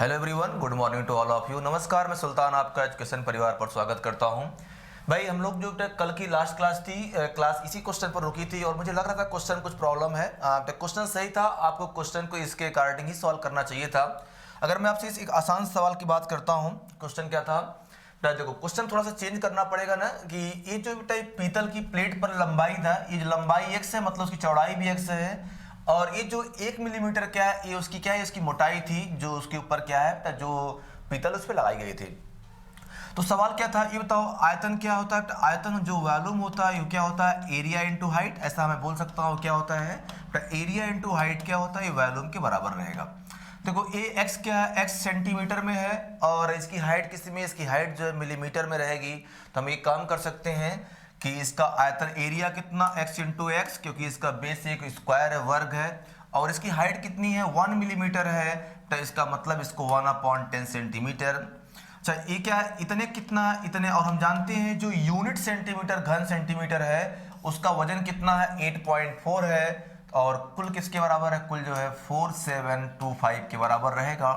Hello everyone, good morning to all of you. नमस्कार, मैं सुल्तान आपका एजुकेशन परिवार पर स्वागत करता हूं। भाई हम लोग जो कल की लास्ट क्लास थी, क्लास इसी क्वेश्चन पर रुकी थी और मुझे लग रहा था क्वेश्चन कुछ प्रॉब्लम है। क्वेश्चन सही था, आपको क्वेश्चन को इसके अकॉर्डिंग ही सॉल्व करना चाहिए था। अगर मैं आपसे एक आसान सवाल की बात करता हूँ, क्वेश्चन क्या था? देखो क्वेश्चन थोड़ा सा चेंज करना पड़ेगा ना, कि ये जो पीतल की प्लेट पर लंबाई था, ये जो लंबाई x है मतलब उसकी चौड़ाई भी x है, और ये जो 1 मिलीमीटर क्या है, ये उसकी क्या है, इसकी मोटाई थी जो उसके ऊपर क्या है, जो पीतल उस पर लगाई गई थी। तो सवाल क्या था, ये बताओ आयतन क्या होता है? आयतन जो वॉल्यूम होता है, ये क्या होता है? एरिया इंटू हाइट, ऐसा मैं बोल सकता हूँ। क्या होता है? एरिया इंटू हाइट क्या होता है? ये वॉल्यूम के बराबर रहेगा। देखो ए एक्स क्या है, एक्स सेंटीमीटर में है और इसकी हाइट किस में, इसकी हाइट जो है मिलीमीटर में रहेगी। तो हम एक काम कर सकते हैं कि इसका आयतन एरिया कितना, एक्स इंटू एक्स, क्योंकि इसका बेस एक स्क्वायर है, वर्ग है, और इसकी हाइट कितनी है, 1 मिलीमीटर है, तो इसका मतलब इसको 1/10 सेंटीमीटर। अच्छा ये क्या है, इतने कितना, इतने, और हम जानते हैं जो यूनिट सेंटीमीटर घन सेंटीमीटर है उसका वजन कितना है, 8.4 है, और कुल किसके बराबर है, कुल जो है 4725 के बराबर रहेगा।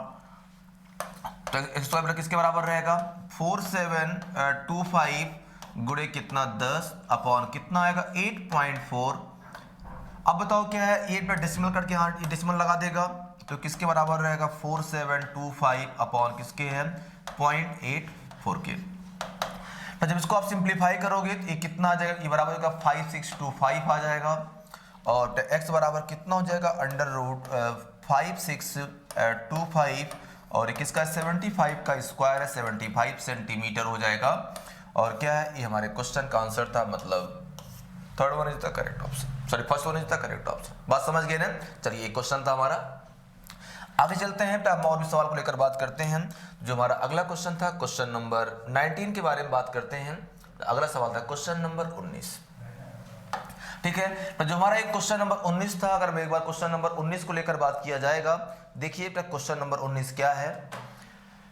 तो इसका किसके बराबर रहेगा, 4725 गुणे कितना 10 अपॉन कितना आएगा 8.4। अब बताओ क्या है, 8 पे डेसिमल करके यहाँ डेसिमल लगा देगा तो किसके बराबर रहेगा, 4725 अपॉन किसके है 0.84 के। तो जब इसको आप सिंप्लीफाई करोगे तो ये कितना आ जाएगा, ये बराबर होगा 5625 आ जाएगा, और x बराबर कितना हो जाएगा, अंडर रूट 5625, और किसका 75 का स्क्वायर है, 75 सेंटीमीटर हो जाएगा। और क्या है, ये हमारे क्वेश्चन का आंसर था, मतलब third one is the correct option, sorry first one is the correct option. बात समझ गए ना? चलिए ये क्वेश्चन था हमारा। आगे चलते हैं, तो हम और भी सवाल को लेकर बात करते हैं। जो हमारा अगला क्वेश्चन था, क्वेश्चन नंबर 19 के बारे में बात करते हैं। अगला सवाल था क्वेश्चन नंबर 19। ठीक है, तो जो हमारा एक क्वेश्चन नंबर 19 था, अगर मैं एक बार क्वेश्चन नंबर 19 को लेकर बात किया जाएगा, देखिए क्वेश्चन नंबर 19 क्या है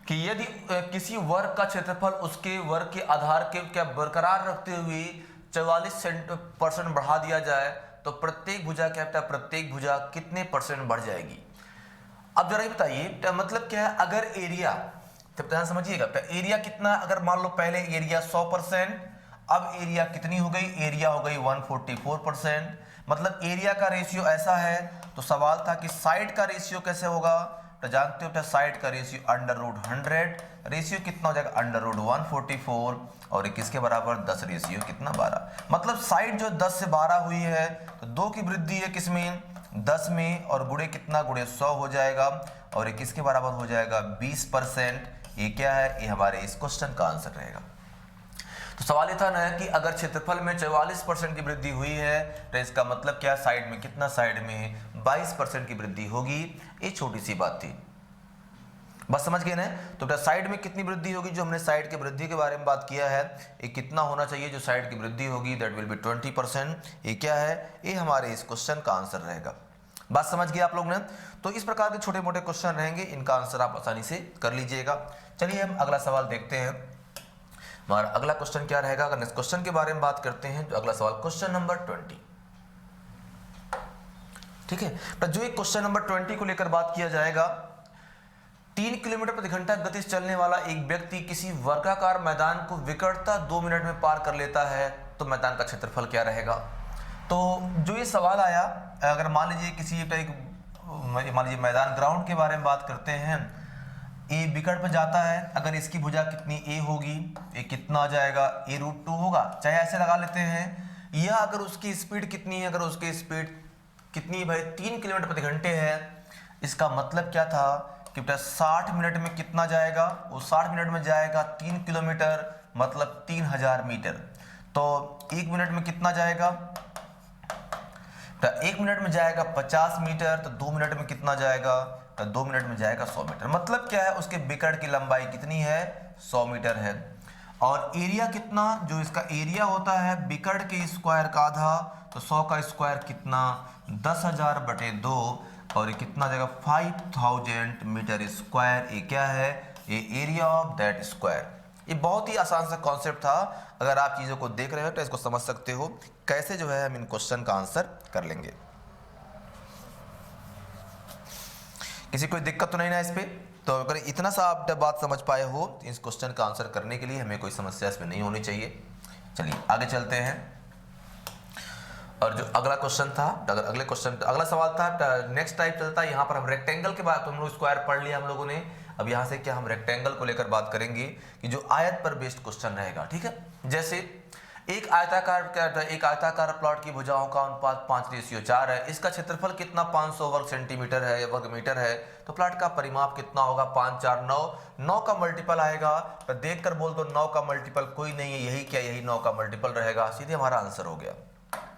कि यदि किसी वर्ग का क्षेत्रफल उसके वर्ग के आधार के क्या बरकरार रखते हुए 44% बढ़ा दिया जाए तो प्रत्येक भुजा क्या है, प्रत्येक भुजा कितने % बढ़ जाएगी? अब जरा बताइए, मतलब क्या है, अगर एरिया, तब ध्यान समझिएगा, एरिया कितना, अगर मान लो पहले एरिया 100%, अब एरिया कितनी हो गई, एरिया हो गई 144%, मतलब एरिया का रेशियो ऐसा है। तो सवाल था कि साइड का रेशियो कैसे होगा, तो जानते हो साइड का रेशियो अंडर रूट 100, रेशियो कितना हो जाएगा अंडर रूट 144, और किसके बराबर 10 रेशियो कितना 12, मतलब साइड जो 10 से 12 हुई है तो 2 की वृद्धि है किसमें, 10 में, और गुणे कितना, गुणे 100 हो जाएगा, और ये किसके बराबर हो जाएगा 20%। ये क्या है, ये हमारे इस क्वेश्चन का आंसर रहेगा। तो सवाल ये था ना कि अगर क्षेत्रफल में 44% की वृद्धि हुई है तो इसका मतलब क्या, साइड में कितना, साइड में 22% की वृद्धि होगी। ये छोटी सी बात थी, बस समझ गए ना? तो साइड में कितनी वृद्धि होगी, जो हमने साइड की वृद्धि के बारे में बात किया है, ये कितना होना चाहिए जो साइड की वृद्धि होगी, दैट विल बी 20%। ये क्या है, ये हमारे इस क्वेश्चन का आंसर रहेगा। बात समझ गए आप लोग ने? तो इस प्रकार के छोटे मोटे क्वेश्चन रहेंगे, इनका आंसर आप आसानी से कर लीजिएगा। चलिए हम अगला सवाल देखते हैं। हमारा अगला क्वेश्चन क्या रहेगा, अगर नेक्स्ट क्वेश्चन के बारे में बात करते हैं तो अगला सवाल क्वेश्चन नंबर 20। ठीक है, तो जो एक क्वेश्चन नंबर 20 को लेकर बात किया जाएगा, 3 किलोमीटर प्रति घंटा गति से चलने वाला एक व्यक्ति किसी वर्गाकार मैदान को विकटता 2 मिनट में पार कर लेता है, तो मैदान का क्षेत्रफल क्या रहेगा? तो जो ये सवाल आया, अगर मान लीजिए किसी मान लीजिए मैदान ग्राउंड के बारे में बात करते हैं, ए विकट पर जाता है, अगर इसकी भुजा कितनी ए होगी, ए कितना आ जाएगा, ए रूट 2 होगा, चाहे ऐसे लगा लेते हैं, या अगर उसकी स्पीड कितनी है, अगर उसकी स्पीड कितनी भाई 3 किलोमीटर प्रति घंटे है, इसका मतलब क्या था कि बेटा 60 मिनट में कितना जाएगा, वो 60 मिनट में जाएगा 3 किलोमीटर, मतलब 3000 मीटर। तो 1 मिनट में कितना जाएगा, तो 1 मिनट में जाएगा 50 मीटर, तो 2 मिनट में कितना जाएगा, तो 2 मिनट में जाएगा 100 मीटर। मतलब क्या है, उसके विकट की लंबाई कितनी है, 100 मीटर है। और एरिया कितना, जो इसका एरिया होता है विकट के स्क्वायर का आधा, तो 100 का स्क्वायर कितना 10,000/2, और ये कितना जाएगा 5000 मीटर स्क्वायर। ये क्या है, ये एरिया ऑफ दैट स्क्वायर। ये बहुत ही आसान सा कॉन्सेप्ट था, अगर आप चीज़ों को देख रहे हो तो इसको समझ सकते हो कैसे जो है हम इन क्वेश्चन का आंसर कर लेंगे। किसी कोई दिक्कत तो नहीं ना इस पे? तो अगर इतना सा आप बात समझ पाए हो तो इस क्वेश्चन का आंसर करने के लिए हमें कोई समस्या इसमें नहीं होनी चाहिए। चलिए आगे चलते हैं। और जो अगला क्वेश्चन था, अगर अगले क्वेश्चन अगला सवाल था नेक्स्ट टाइप चलता है। यहाँ पर हम रेक्टेंगल के बाद, तो हम लोग स्क्वायर पढ़ लिया हम लोगों ने। अब यहाँ से क्या हम रेक्टेंगल को लेकर बात करेंगे कि जो आयत पर बेस्ड क्वेश्चन रहेगा, ठीक है। जैसे एक आयताकार प्लॉट की भुजाओं का अनुपात 5:4 है। इसका क्षेत्रफल कितना 500 वर्ग सेंटीमीटर है या वर्ग मीटर है। तो प्लॉट का परिमाप कितना होगा 5 4 9। 9 का मल्टीपल आएगा तो देख कर बोल दो 9 का मल्टीपल कोई नहीं है, यही क्या यही 9 का मल्टीपल रहेगा, सीधे हमारा आंसर हो गया।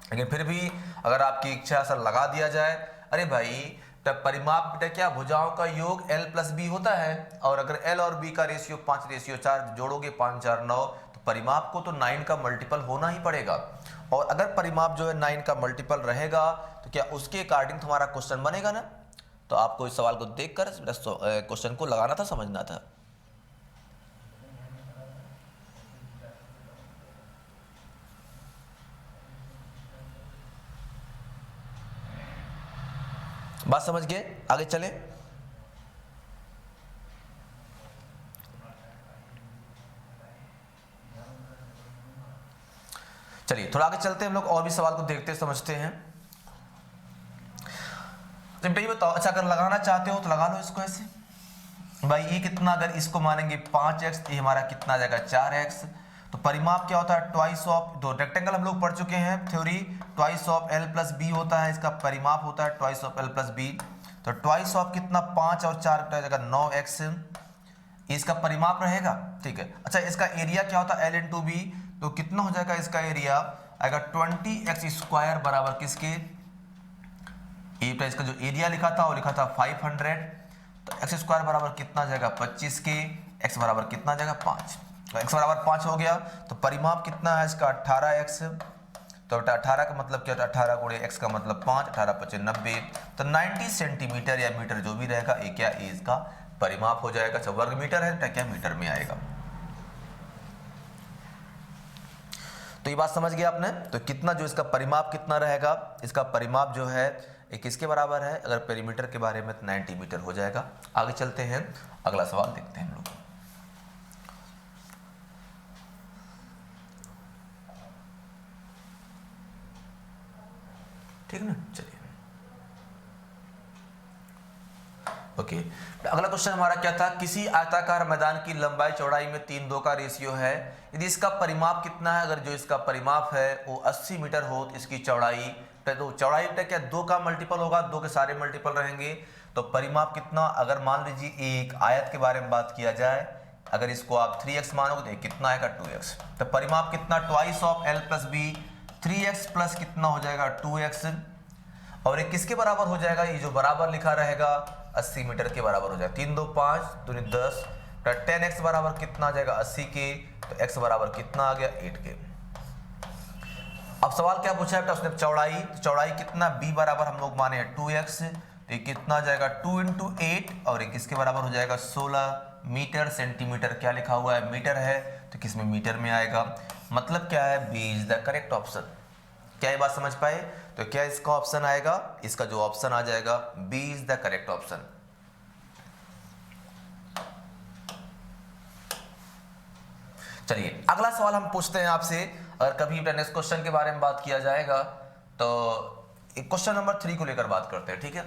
लेकिन फिर भी अगर आपकी इच्छा से लगा दिया जाए, अरे भाई तब परिमाप बेटा क्या भुजाओं का योग l प्लस बी होता है, और अगर l और b का रेशियो 5:4 जोड़ोगे 5 4 9, तो परिमाप को तो 9 का मल्टीपल होना ही पड़ेगा। और अगर परिमाप जो है 9 का मल्टीपल रहेगा तो क्या उसके अकॉर्डिंग तुम्हारा क्वेश्चन बनेगा ना। तो आपको इस सवाल को देखकर क्वेश्चन को लगाना था, समझना था। बात समझ गए? आगे चले। चलिए थोड़ा आगे चलते हैं हम लोग और भी सवाल को देखते समझते हैं। जब ये बताओ, अच्छा अगर लगाना चाहते हो तो लगा लो इसको ऐसे। भाई ये कितना, अगर इसको मानेंगे 5x, ये हमारा कितना आ जाएगा 4x। तो परिमाप क्या होता है ट्वाइस ऑफ, दो रेक्टेंगल हम लोग पढ़ चुके हैं theory, twice of l plus B होता है, इसका परिमाप होता है twice of l plus B. तो ट्वाइस ऑफ कितना 5 और 4 आ जाएगा 9x, इसका परिमाप रहेगा, ठीक है। अच्छा इसका एरिया क्या होता है l इंटू बी, तो कितना हो जाएगा इसका एरिया आएगा 20x² बराबर किसके, इसका जो एरिया लिखा था वो लिखा था 500। तो x² बराबर कितना आ जाएगा 25 के, x बराबर कितना आ जाएगा 5। तो x बराबर 5 हो गया। तो परिमाप कितना है इसका 18x। तो 18 का मतलब क्या, 18 गुणे x का मतलब 5, 18 5 90। तो 90 सेंटीमीटर या मीटर जो भी रहेगा ये क्या इसका परिमाप हो जाएगा। अच्छा वर्ग मीटर है तो क्या मीटर में आएगा। तो ये बात समझ गया आपने। तो कितना जो इसका परिमाप कितना रहेगा, इसका परिमाप जो है ये किसके बराबर है, अगर पेरीमीटर के बारे में तो 90 मीटर हो जाएगा। आगे चलते हैं, अगला सवाल देखते हैं हम लोग। ठीक ना, चलिए ओके। अगला क्वेश्चन हमारा क्या था, किसी आयताकार मैदान की लंबाई चौड़ाई में 3:2 का रेशियो है। यदि इसका परिमाप कितना है, अगर जो इसका परिमाप है वो 80 मीटर हो तो इसकी चौड़ाई, तो चौड़ाई बेटा क्या 2 का मल्टीपल होगा, 2 के सारे मल्टीपल रहेंगे। तो परिमाप कितना, अगर मान लीजिए एक आयत के बारे में बात किया जाए, अगर इसको आप 3x मानोगे तो कितना आएगा 2x। तो परिमाप कितना twice of l plus B, 3x plus कितना हो जाएगा 2x। और ये किसके बराबर हो जाएगा, ये जो बराबर लिखा रहेगा 80 मीटर के बराबर हो जाएगा। 3 2 5 दूनी 10, 10x बराबर कितना आ जाएगा 80 के। तो x बराबर कितना आ गया 8 के। अब सवाल क्या पूछा है उसने, चौड़ाई, तो चौड़ाई कितना b बराबर हम लोग माने 2x। तो ये कितना आ जाएगा 2 × 8, और ये किसके बराबर हो जाएगा 16 मीटर। सेंटीमीटर क्या लिखा हुआ है मीटर है, तो किसमें मीटर में आएगा। मतलब क्या है B is the correct option. क्या ये बात समझ पाए। तो क्या इसका ऑप्शन आएगा, इसका जो ऑप्शन आ जाएगा B is the correct option. चलिए अगला सवाल हम पूछते हैं आपसे। अगर कभी नेक्स्ट क्वेश्चन के बारे में बात किया जाएगा तो क्वेश्चन नंबर 3 को लेकर बात करते हैं, ठीक है।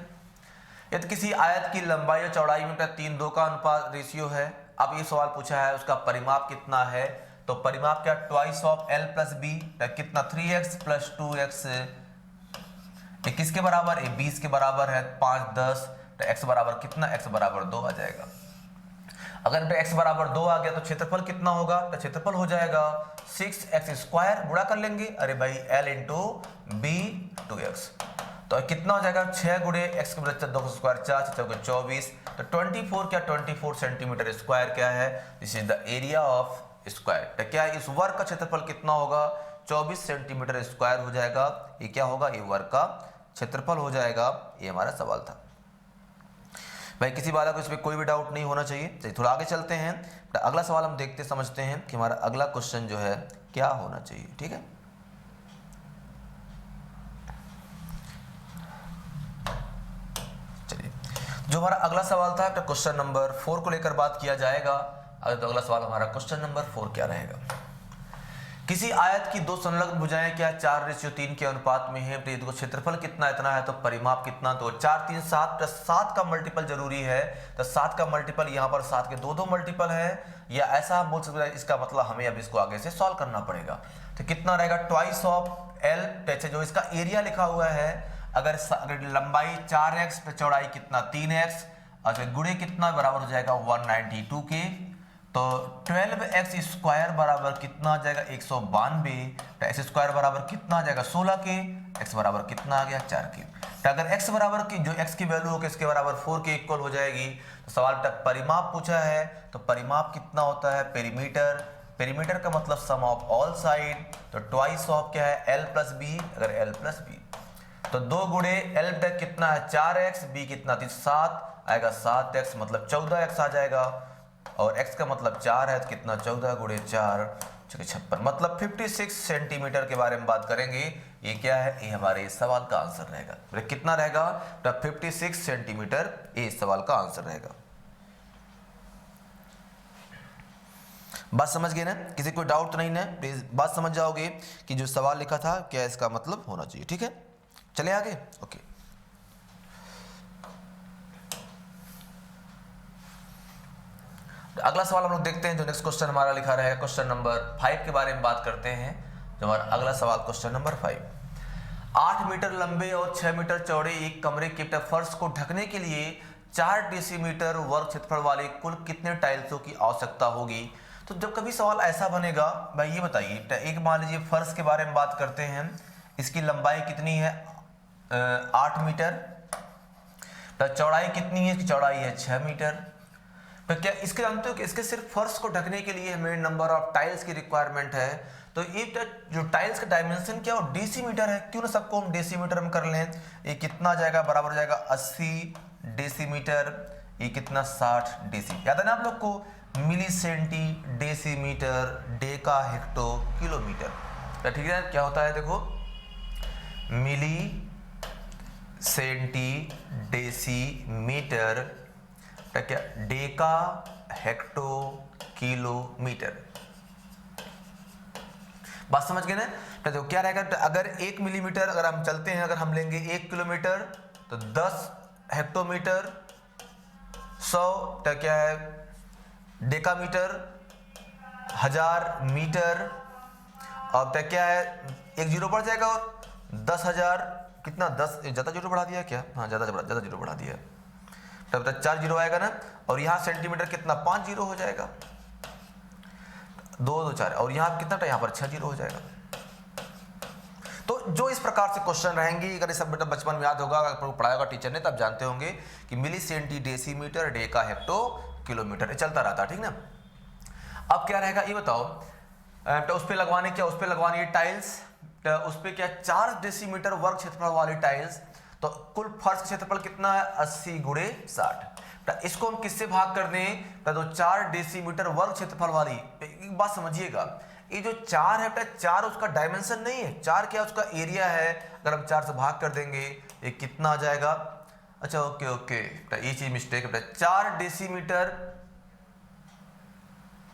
यदि किसी आयत की लंबाई और चौड़ाई में 3:2 का अनुपात रेशियो है। अब ये सवाल पूछा है उसका परिमाप कितना है। तो परिमाप क्या twice of l plus B, कितना 3x प्लस 2x, किसके बराबर है 20 के बराबर है 5 10। तो x बराबर कितना, x बराबर 2 आ जाएगा। अगर x बराबर 2 आ गया तो क्षेत्रफल कितना होगा, तो क्षेत्रफल हो जाएगा 6x², गुणा कर लेंगे, अरे भाई l इंटू b 2x। तो कितना हो जाएगा 6 गुणे x के बराबर 2 स्क्वायर 4 4 24। तो 24 क्या 24 सेंटीमीटर स्क्वायर क्या है, this is the area of square. तो क्या इस वर्ग का क्षेत्रफल कितना होगा 24 सेंटीमीटर स्क्वायर हो जाएगा। ये क्या होगा, ये वर्ग का क्षेत्रफल हो जाएगा। ये हमारा सवाल था भाई। किसी वाला को इसमें कोई भी डाउट नहीं होना चाहिए। चलिए थोड़ा आगे चलते हैं। तो अगला सवाल हम देखते समझते हैं कि हमारा अगला क्वेश्चन जो है क्या होना चाहिए, ठीक है। चलिए जो जो हमारा अगला सवाल था क्वेश्चन नंबर 4 को लेकर बात किया जाएगा। तो अगला सवाल हमारा क्वेश्चन नंबर 4 क्या रहेगा? किसी आयत की दो संलग्न भुजाएं क्या 4:3 के अनुपात में है? तो क्षेत्रफल कितना इतना है, तो परिमाप कितना, तो 4 3 7 प्लस 7 का मल्टीपल जरूरी है। तो 7 का मल्टीपल यहाँ पर 7 के दो मल्टीपल है, या ऐसा हम बोल सकते हैं। इसका मतलब हमें अब इसको आगे से सॉल्व करना पड़ेगा। तो कितना रहेगा? ट्वाइस ऑफ एल, जो इसका एरिया लिखा हुआ है, अगर लंबाई 4x तो चौड़ाई कितना 3x, और गुणे कितना बराबर हो जाएगा 192 के। तो 12x स्क्वायर बराबर कितना आ जाएगा 192। तो x स्क्वायर बराबर कितना आ जाएगा 16 के, x बराबर कितना आ गया 4 के। तो अगर x बराबर की जो x की वैल्यू हो इसके बराबर 4 के इक्वल हो जाएगी। तो सवाल तक परिमाप पूछा है, तो परिमाप कितना होता है पेरीमीटर। पेरीमीटर का मतलब सम ऑफ ऑल साइड। तो ट्वाइस ऑफ क्या है l प्लस बी, अगर l प्लस बी तो 2 गुणे l तक कितना है 4x, b कितना 7 आएगा 7x मतलब 14x आ जाएगा, और x का मतलब 4 है तो कितना 14 गुणे 4 56 मतलब 56 सेंटीमीटर के बारे में बात करेंगे। ये क्या है? ये हमारे इस सवाल का आंसर रहेगा। कितना रहेगा? तो 56 सेंटीमीटर ये इस सवाल का आंसर रहेगा। बात समझ गए ना? किसी कोई डाउट तो नहीं ना? प्लीज बात समझ जाओगे कि जो सवाल लिखा था क्या इसका मतलब होना चाहिए। ठीक है, चले आगे। ओके, अगला सवाल हम लोग देखते हैं। जो नेक्स्ट क्वेश्चन हमारा लिखा रहेगा क्वेश्चन नंबर 5 के बारे में बात करते हैं। जो हमारा अगला सवाल क्वेश्चन नंबर 5, 8 मीटर लंबे और 6 मीटर चौड़े एक कमरे के फर्श को ढकने के लिए 4 डेसीमीटर वर्ग क्षेत्रफल वाले कुल कितने टाइल्सों की आवश्यकता होगी? तो जब कभी सवाल ऐसा बनेगा, भाई ये बताइए, एक मान लीजिए फर्श के बारे में बात करते हैं, इसकी लंबाई कितनी है 8 मीटर, तो चौड़ाई कितनी है? इसकी चौड़ाई है 6 मीटर। तो क्या इसके जानते हो कि इसके सिर्फ फर्श को ढकने के लिए हमें नंबर ऑफ टाइल्स की रिक्वायरमेंट है। तो ये जो टाइल्स का डायमेंशन क्या हो डेसीमीटर है, क्यों ना सबको हम डेसीमीटर में कर लें। ये कितना जाएगा? बराबर हो जाएगा 80 डेसीमीटर, ये कितना 60 डेसी। याद है ना आप लोग को? Milli centi decimetre, deca hecto kilometre. तो ठीक है, क्या होता है देखो, मिली सेंटी डेसीमीटर, क्या डेका हेक्टो किलोमीटर। बात समझ गए ना? तो क्या रहेगा? तो अगर 1 मिलीमीटर अगर हम चलते हैं, अगर हम लेंगे 1 किलोमीटर, तो 10 हेक्टोमीटर, 100 तो क्या है डेकामीटर, 1000 मीटर, अब तक क्या है एक जीरो बढ़ जाएगा, और 10,000 कितना 10 ज्यादा जीरो बढ़ा दिया क्या? हाँ, ज्यादा जीरो बढ़ा दिया, तब तक 4 जीरो आएगा ना। और यहाँ सेंटीमीटर कितना 5 जीरो हो जाएगा, 2 2 4, और यहाँ कितना था? यहाँ पर 6 जीरो हो जाएगा। तो जो इस प्रकार से क्वेश्चन रहेंगे, अगर ये सब बेटा बचपन में याद होगा, अगर पढ़ाया होगा टीचर ने, तब जानते होंगे कि milli centi decimetre, deca hecto kilometre, चलता रहता। ठीक ना? अब क्या रहेगा ये बताओ। तो उस पर लगवाने क्या? उस पर लगवानी है टाइल्स। तो उस पर क्या 4 डेसीमीटर वर्ग क्षेत्रफल वाली टाइल्स। तो कुल फर्श क्षेत्रफल कितना है 80 गुणे 60। तो इसको हम किससे भाग कर दें? तो 4 डेसीमीटर वर्ग क्षेत्रफल वाली, एक बात समझिएगा, ये जो 4 है, 4 उसका डायमेंशन नहीं है, 4 क्या उसका एरिया है। अगर हम 4 से भाग कर देंगे ये कितना आ जाएगा? अच्छा ओके ओके, तो ये चीज मिस्टेक है। 4 डेसीमीटर,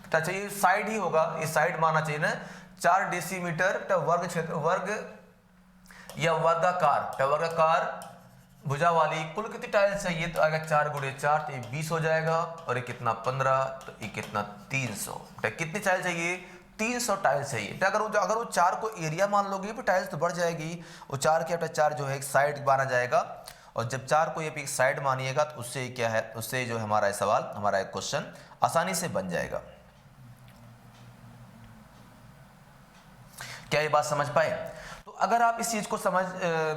अच्छा ये साइड ही होगा, ये साइड मानना चाहिए ना। 4 डेसीमीटर वर्ग क्षेत्र, वर्ग या वर्गाकार भुजा वाली कुल कितनी टाइल्स चाहिए? तो आएगा 4 गुणे 4, तो ये 20 हो जाएगा, और ये कितना 15, तो ये कितना 300। कितनी टाइल चाहिए? 300 टाइल्स चाहिए। तो अगर वो 4 को एरिया मान लोगे तो टाइल्स तो बढ़ जाएगी। वो 4 के 4 जो है एक साइड माना जाएगा, और जब 4 को ये एक साइड मानिएगा तो उससे क्या है, उससे जो है हमारा सवाल, हमारा एक क्वेश्चन आसानी से बन जाएगा। क्या ये बात समझ पाए? तो अगर आप इस चीज को समझ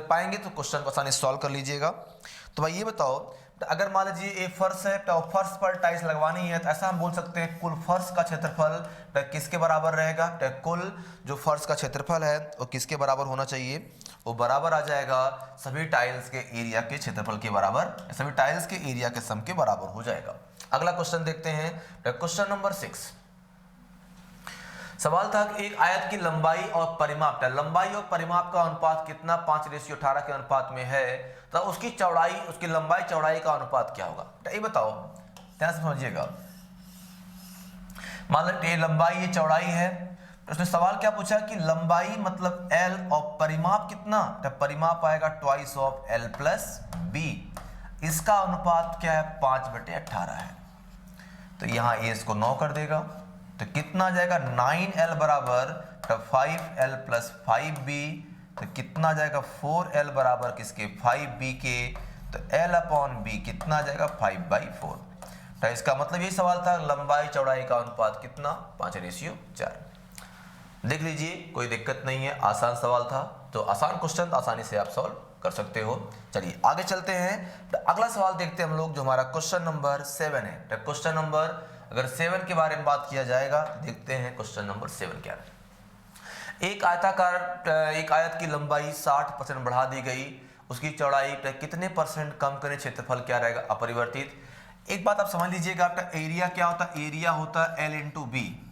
पाएंगे तो क्वेश्चन को आसानी से सॉल्व कर लीजिएगा। तो भाई ये बताओ, तो अगर मान लीजिए एक फर्श है, तो फर्श पर टाइल्स लगवानी है, तो ऐसा हम बोल सकते हैं कुल फर्श का क्षेत्रफल तो किसके बराबर रहेगा? तो कुल जो फर्श का क्षेत्रफल है वो किसके बराबर होना चाहिए? वो बराबर आ जाएगा सभी टाइल्स के एरिया के क्षेत्रफल के बराबर, सभी टाइल्स के एरिया के सम के बराबर हो जाएगा। अगला क्वेश्चन देखते हैं, क्वेश्चन नंबर 6। सवाल था कि एक आयत की लंबाई और परिमाप, लंबाई और परिमाप का अनुपात कितना 5:18 के अनुपात में है, तो उसकी चौड़ाई, उसकी लंबाई चौड़ाई का अनुपात क्या होगा? ये बताओ, ध्यान से समझिएगा। मान लो ये लंबाई, ये चौड़ाई है, उसने सवाल क्या पूछा कि लंबाई मतलब L और परिमाप कितना, तो परिमाप आएगा twice of L plus B। इसका अनुपात क्या है? 5/18 है। तो यहाँ ये इसको 9 कर देगा, तो कितना आ जाएगा? 9L बराबर 5L प्लस 5B। तो कितना आ जाएगा? 4L बराबर किसके? 5B के। तो L अपॉन B कितना आ जाएगा? 5/4। तो इसका मतलब ये सवाल था लंबाई चौड़ाई का अनुपात कितना? 5:4। देख लीजिए, कोई दिक्कत नहीं है, आसान सवाल था, तो आसान क्वेश्चन आसानी से आप सॉल्व कर सकते हो। चलिए आगे चलते हैं, तो अगला सवाल देखते हैं हम लोग, जो हमारा क्वेश्चन नंबर 7 है। तो क्वेश्चन नंबर अगर 7 के बारे में बात किया जाएगा, तो देखते हैं क्वेश्चन नंबर 7 क्या है। एक आयत की लंबाई 60% बढ़ा दी गई, उसकी चौड़ाई कितने % कम करें, क्षेत्रफल क्या रहेगा? अपरिवर्तित। एक बात आप समझ लीजिएगा, आपका एरिया क्या होता है? एरिया होता है L इंटू बी।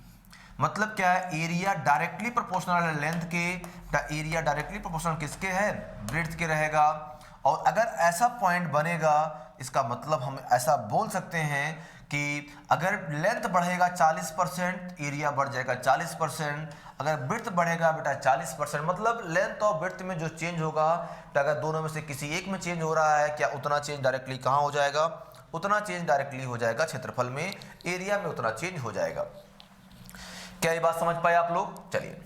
मतलब क्या है? एरिया डायरेक्टली प्रोपोर्शनल है लेंथ के, एरिया डायरेक्टली प्रोपोर्शनल किसके है? ब्रेड्थ के रहेगा। और अगर ऐसा पॉइंट बनेगा, इसका मतलब हम ऐसा बोल सकते हैं कि अगर लेंथ बढ़ेगा 40%, एरिया बढ़ जाएगा 40%। अगर ब्रेड्थ बढ़ेगा बेटा 40%, मतलब लेंथ और ब्रेड्थ में जो चेंज होगा, तो अगर दोनों में से किसी एक में चेंज हो रहा है, क्या उतना चेंज डायरेक्टली कहाँ हो जाएगा? उतना चेंज डायरेक्टली हो जाएगा क्षेत्रफल में, एरिया में उतना चेंज हो जाएगा। क्या ये बात समझ पाए आप लोग? चलिए,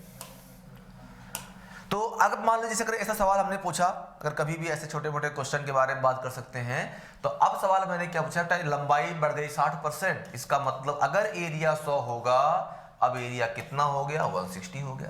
तो अगर मान लीजिए अगर ऐसा सवाल हमने पूछा, अगर कभी भी ऐसे छोटे मोटे क्वेश्चन के बारे में बात कर सकते हैं, तो अब सवाल मैंने क्या पूछा? लंबाई बढ़ गई 60%, इसका मतलब अगर एरिया 100 होगा, अब एरिया कितना हो गया? 160 हो गया।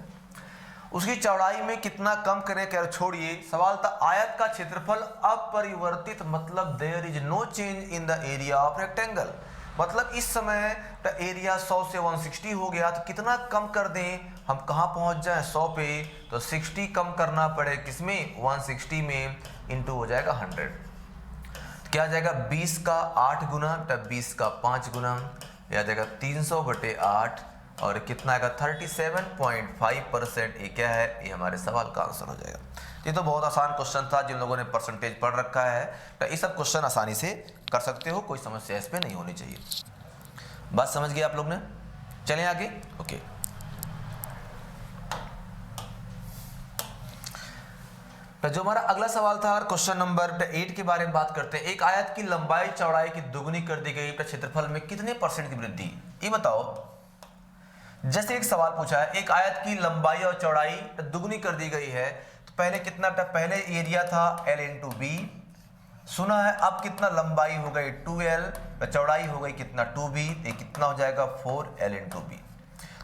उसकी चौड़ाई में कितना कम करें? कह छोड़िए, सवाल था आयत का क्षेत्रफल अपरिवर्तित, मतलब there is no change in the area of rectangle. मतलब इस समय एरिया 100 से 160 हो गया, तो कितना कम कर दें? हम कहाँ पहुंच जाएं? 100 पे, तो 60 कम करना पड़े किसमें? 160 में, इंटू हो जाएगा 100। क्या आ जाएगा? 20 का 8 गुना, तब 20 का 5 गुना, यह आ जाएगा 300/8, और कितना आएगा? 37.5%। ये क्या है? ये हमारे सवाल का आंसर हो जाएगा। ये तो बहुत आसान क्वेश्चन था, जिन लोगों ने परसेंटेज पढ़ रखा है, तो ये सब क्वेश्चन आसानी से कर सकते हो, कोई समस्या इस पे नहीं होनी चाहिए। बात समझ गए आप लोग ने? चलें आगे। ओके, तो जो हमारा अगला सवाल था, क्वेश्चन नंबर 8 के बारे में बात करते हैं। एक आयत की लंबाई चौड़ाई की दुगुनी कर दी गई, क्षेत्रफल में कितने % की वृद्धि? ये बताओ। जैसे एक सवाल पूछा है, एक आयत की लंबाई और चौड़ाई दुगुनी कर दी गई है, तो पहले कितना? पहले एरिया था L इंटू बी, सुना है, अब कितना लंबाई हो गई? 2L, चौड़ाई हो गई कितना? 2B। ये कितना हो जाएगा? 4L into B.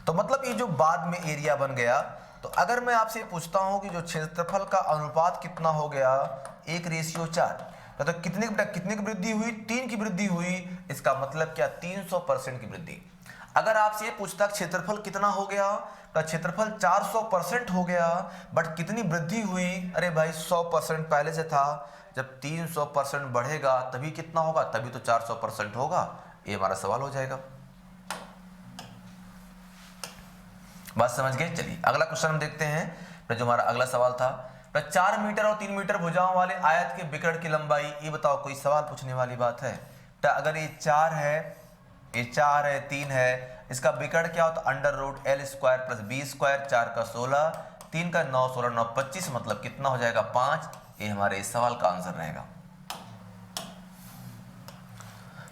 तो मतलब ये जो बाद में एरिया बन गया, तो अगर मैं आपसे पूछता हूं कि जो क्षेत्रफल का अनुपात कितना हो गया? 1:4। तो कितने की वृद्धि हुई? 3 की वृद्धि हुई। इसका मतलब क्या? 300% की वृद्धि। अगर आपसे पूछता क्षेत्रफल कितना हो गया, तो क्षेत्रफल 400% हो गया, बट कितनी वृद्धि हुई? अरे भाई 100% पहले से था, जब 300% बढ़ेगा तभी कितना होगा? तभी तो 400% होगा। ये हमारा सवाल हो जाएगा। बात समझ गए? चलिए अगला क्वेश्चन हम देखते हैं। जो हमारा अगला सवाल था, 4 मीटर और 3 मीटर भुजाओं वाले आयत के विकर्ण की लंबाई, ये बताओ। कोई सवाल पूछने वाली बात है? तो अगर ये 4 है, ये 4 है, 3 है, इसका विकर्ण क्या होता? √L² plus B²। 4 का 16, 3 का 9, 16 9 25, मतलब कितना हो जाएगा? 5। ये हमारे इस सवाल का आंसर रहेगा।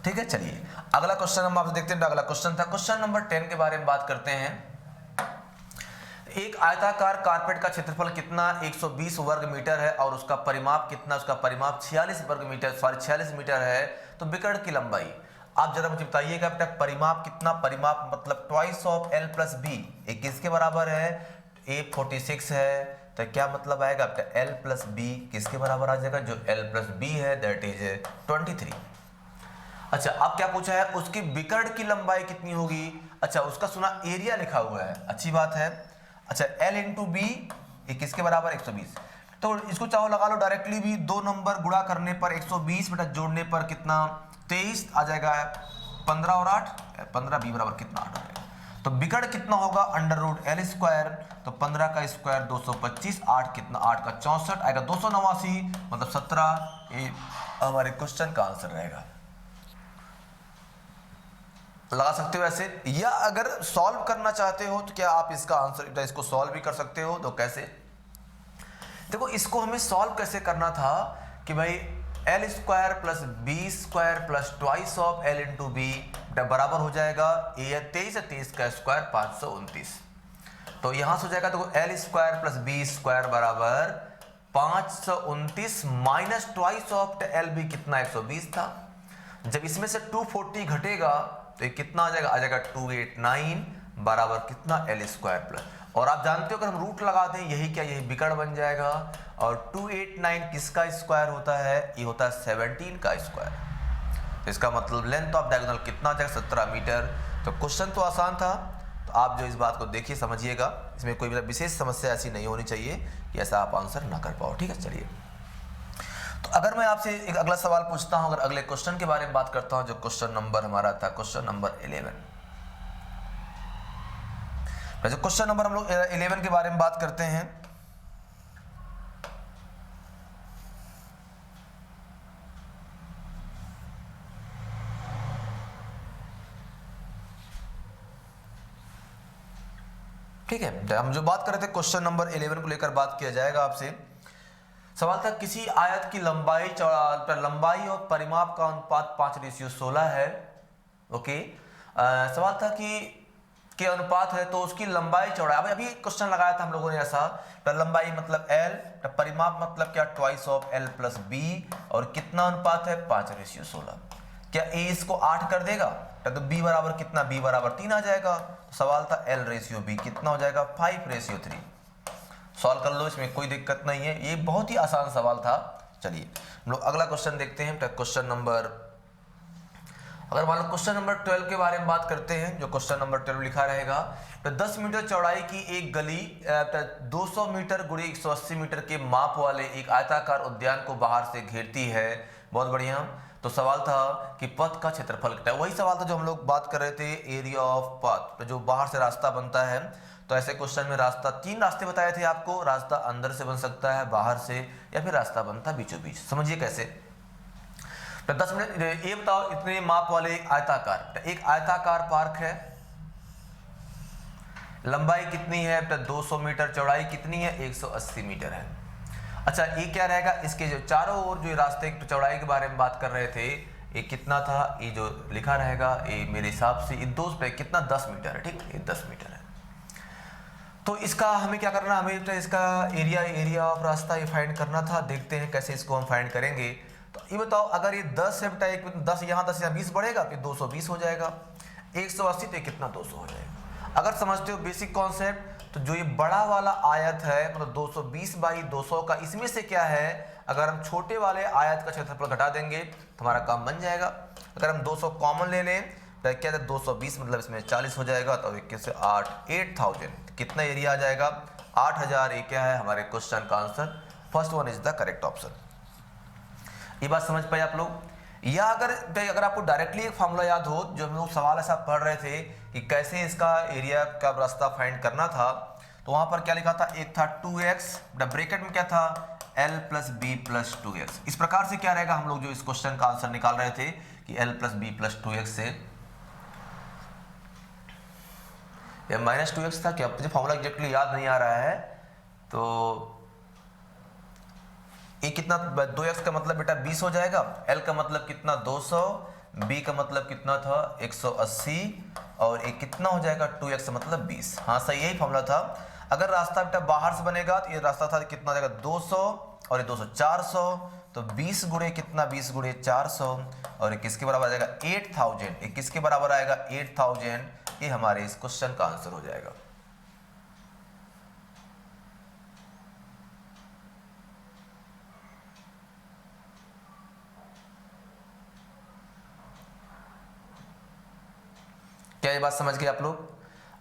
ठीक है, चलिए अगला क्वेश्चन हम आपसे देखते हैं। अगला क्वेश्चन था, क्वेश्चन नंबर 10 के बारे में बात करते हैं। एक आयताकार कारपेट का क्षेत्रफल कितना? 120 वर्ग मीटर है, और उसका परिमाप कितना? उसका परिमाप 46 मीटर है। तो विकर्ण की लंबाई आप जरा मुझे बताइएगा बेटा, परिमाप कितना? परिमाप मतलब twice of L plus B। एक किसके बराबर है? A 46 है, तो क्या मतलब आएगा बेटा? L प्लस B किसके बराबर आ जाएगा? जो L प्लस B है, दैट इज 23। अच्छा, अब क्या पूछा है? उसकी विकर्ण की लंबाई कितनी होगी? अच्छा, उसका सुना एरिया लिखा हुआ है, अच्छी बात है। अच्छा, L इंटू बी, ये किसके बराबर? 120। तो इसको चाहो लगा लो डायरेक्टली भी, 2 नंबर गुणा करने पर 120 बेटा जोड़ने पर कितना? 23 आ जाएगा। 15 और 8, 15 B बराबर कितना? 8 हो जाएगा। तो बिगड़ कितना होगा अंडर रूट एल स्क्वायर, तो 15 का स्क्वायर 225, 8 कितना 8 का 64 आएगा 289 मतलब 17, ये हमारे क्वेश्चन का आंसर रहेगा। लगा सकते हो ऐसे, या अगर सॉल्व करना चाहते हो तो क्या आप इसका आंसर इसको सॉल्व भी कर सकते हो। तो कैसे, देखो इसको हमें सॉल्व कैसे करना था कि भाई L square plus B square plus twice of L into B बराबर हो जाएगा ये 23 का स्क्वायर 529। तो यहां से हो जाएगा, देखो L square plus B square बराबर 529 minus twice of L B कितना 120 था। जब इसमें से 240 घटेगा तो ये कितना आ जाएगा 289 बराबर कितना एल स्क्वायर प्लस, और आप जानते हो अगर हम रूट लगा दें यही क्या, यही बिगड़ बन जाएगा। और 289 किसका स्क्वायर होता है, ये होता है 17 का स्क्वायर। तो इसका मतलब लेंथ ऑफ डायगोनल कितना आ जाएगा 17 मीटर। तो क्वेश्चन तो आसान था, तो आप जो इस बात को देखिए समझिएगा, इसमें कोई विशेष समस्या ऐसी नहीं होनी चाहिए कि ऐसा आप आंसर ना कर पाओ। ठीक है, चलिए तो अगर मैं आपसे एक अगला सवाल पूछता हूं, अगर अगले क्वेश्चन के बारे में बात करता हूं, जो क्वेश्चन नंबर हमारा था क्वेश्चन नंबर 11। जो क्वेश्चन नंबर हम लोग 11 के बारे में बात करते हैं, ठीक है। हम जो बात कर रहे थे क्वेश्चन नंबर 11 को लेकर बात किया जाएगा आपसे। सवाल था किसी आयत की लंबाई लंबाई और परिमाप का अनुपात 5:16 है। ओके, सवाल था कि के अनुपात है तो उसकी लंबाई चौड़ाई, अभी क्वेश्चन लगाया था हम लोगों ने ऐसा, लंबाई मतलब एल, परिमाप मतलब क्या twice of L plus B, और कितना अनुपात है 5:16। क्या ए इसको 8 कर देगा तो बी बराबर कितना, बी बराबर 3 आ जाएगा। तो सवाल था एल रेशियो बी कितना हो जाएगा 5:3। सॉल्व कर लो, इसमें कोई दिक्कत नहीं है, ये बहुत ही आसान सवाल था। चलिए हम लोग अगला क्वेश्चन देखते हैं। क्वेश्चन नंबर, अगर मान लो क्वेश्चन नंबर 12 के बारे में बात करते हैं, जो क्वेश्चन नंबर 12 लिखा रहेगा, तो 10 मीटर चौड़ाई की एक गली 200 मीटर गुणे 180 मीटर के माप वाले एक आयताकार उद्यान को बाहर से घेरती है। बहुत बढ़िया। तो सवाल था कि पथ का क्षेत्रफल कितना है, वही सवाल था जो हम लोग बात कर रहे थे, एरिया ऑफ पथ, जो बाहर से रास्ता बनता है। तो ऐसे क्वेश्चन में रास्ता, 3 रास्ते बताए थे आपको, रास्ता अंदर से बन सकता है, बाहर से, या फिर रास्ता बनता है बीचों बीच। समझिए कैसे। तो 10 मिनट ये बताओ, इतने माप वाले एक आयताकार पार्क है, लंबाई कितनी है 200 मीटर, चौड़ाई कितनी है 180 मीटर है। अच्छा ये क्या रहेगा, इसके जो चारों ओर जो रास्ते की चौड़ाई के बारे में बात कर रहे थे, ये कितना था, ये जो लिखा रहेगा ये मेरे हिसाब से ये 2 पे कितना 10 मीटर है। ठीक, ये 10 मीटर है। तो इसका हमें क्या करना, हमें इसका एरिया ऑफ रास्ता ये फाइंड करना था। देखते हैं कैसे इसको हम फाइंड करेंगे। तो ये बताओ, अगर ये 10 है बेटा, 10 यहाँ 10 यहाँ 20 बढ़ेगा, फिर 220 हो जाएगा, 180 तो कितना 200 हो जाएगा। अगर समझते हो बेसिक कॉन्सेप्ट, तो जो ये बड़ा वाला आयत है मतलब 220 बाई 200 का, इसमें से क्या है, अगर हम छोटे वाले आयत का क्षेत्रफल घटा देंगे तो हमारा काम बन जाएगा। अगर हम 200 कॉमन ले लें तो क्या है 220 मतलब इसमें 40 हो जाएगा, तो 21 से 8 8000 कितना एरिया आ जाएगा 8000। ये क्या है हमारे क्वेश्चन का answer, first one is the correct option. ये बात समझ पाए आप लोग। या अगर आपको डायरेक्टली एक फॉर्मूला याद हो, जो हम लोग सवाल ऐसा पढ़ रहे थे कि कैसे इसका एरिया का रास्ता फाइंड करना था, तो वहां पर क्या लिखा था, एक था 2x, ब्रैकेट में क्या था l plus B plus 2x। इस प्रकार से क्या रहेगा, हम लोग जो इस क्वेश्चन का आंसर निकाल रहे थे कि l plus B plus 2x से या माइनस 2x था, क्या मुझे फॉर्मूला एग्जैक्टली याद नहीं आ रहा है। तो ये कितना 2x का मतलब बेटा 20 हो जाएगा, l का मतलब कितना 200, b का मतलब कितना था 180, और ये कितना हो जाएगा 2x का मतलब 20। हाँ सही, यही फॉर्मूला था। अगर रास्ता बेटा बाहर से बनेगा तो ये रास्ता था कितना हो जाएगा 200, और ये 200 400, तो 20 गुणे कितना 20 गुणे 400, और ये किसके बराबर आ जाएगा 8000। ये किसके बराबर आएगा 8000। ये हमारे इस क्वेश्चन का आंसर हो जाएगा। क्या ये बात समझ गए आप लोग।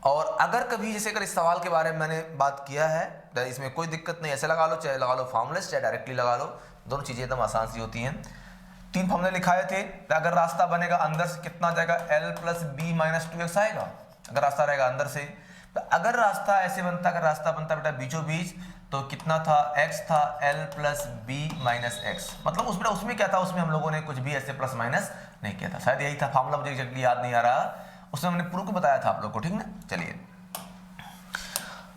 और अगर कभी जैसे अगर इस सवाल के बारे में मैंने बात किया है, इसमें कोई दिक्कत नहीं, ऐसे लगा लो चाहे लगा लो फॉर्मूले चाहे डायरेक्टली लगा लो, दोनों चीजें एकदम आसान सी होती हैं। 3 फॉर्मूले लिखाए थे, तो अगर रास्ता बनेगा अंदर से कितना आ जाएगा l plus B minus 2x आएगा, अगर रास्ता रहेगा अंदर से। तो अगर रास्ता ऐसे बनता, अगर रास्ता बनता बेटा बीचों बीच, तो कितना था, x था l plus B minus X. मतलब उसमें क्या था, उसमें हम लोगों ने कुछ भी ऐसे प्लस माइनस नहीं किया था, शायद यही था फॉर्मूला, मुझे एग्जैक्टली याद नहीं आ रहा, उसमें हमने प्रूफ बताया था आप लोग को, ठीक ना। चलिए,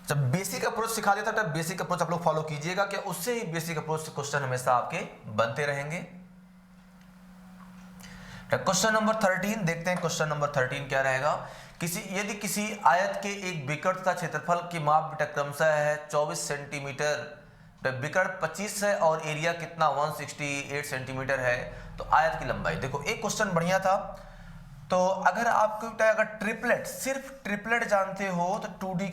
जब बेसिक अप्रोच सिखा देता था, बेसिक अप्रोच आप लोग फॉलो कीजिएगा, क्या उससे ही बेसिक अप्रोच से क्वेश्चन हमेशा आपके बनते रहेंगे। क्वेश्चन नंबर 13 देखते हैं। क्वेश्चन नंबर 13 क्या रहेगा, यदि किसी आयत के एक विकर्ण तथा क्षेत्रफल की माप बेटा क्रमशः है 24 सेंटीमीटर, विकर्ण 25 है और एरिया कितना 168 सेंटीमीटर है, तो आयत की लंबाई। देखो एक क्वेश्चन बढ़िया था। तो अगर आपको अगर ट्रिपलेट, सिर्फ ट्रिपलेट जानते हो तो 2D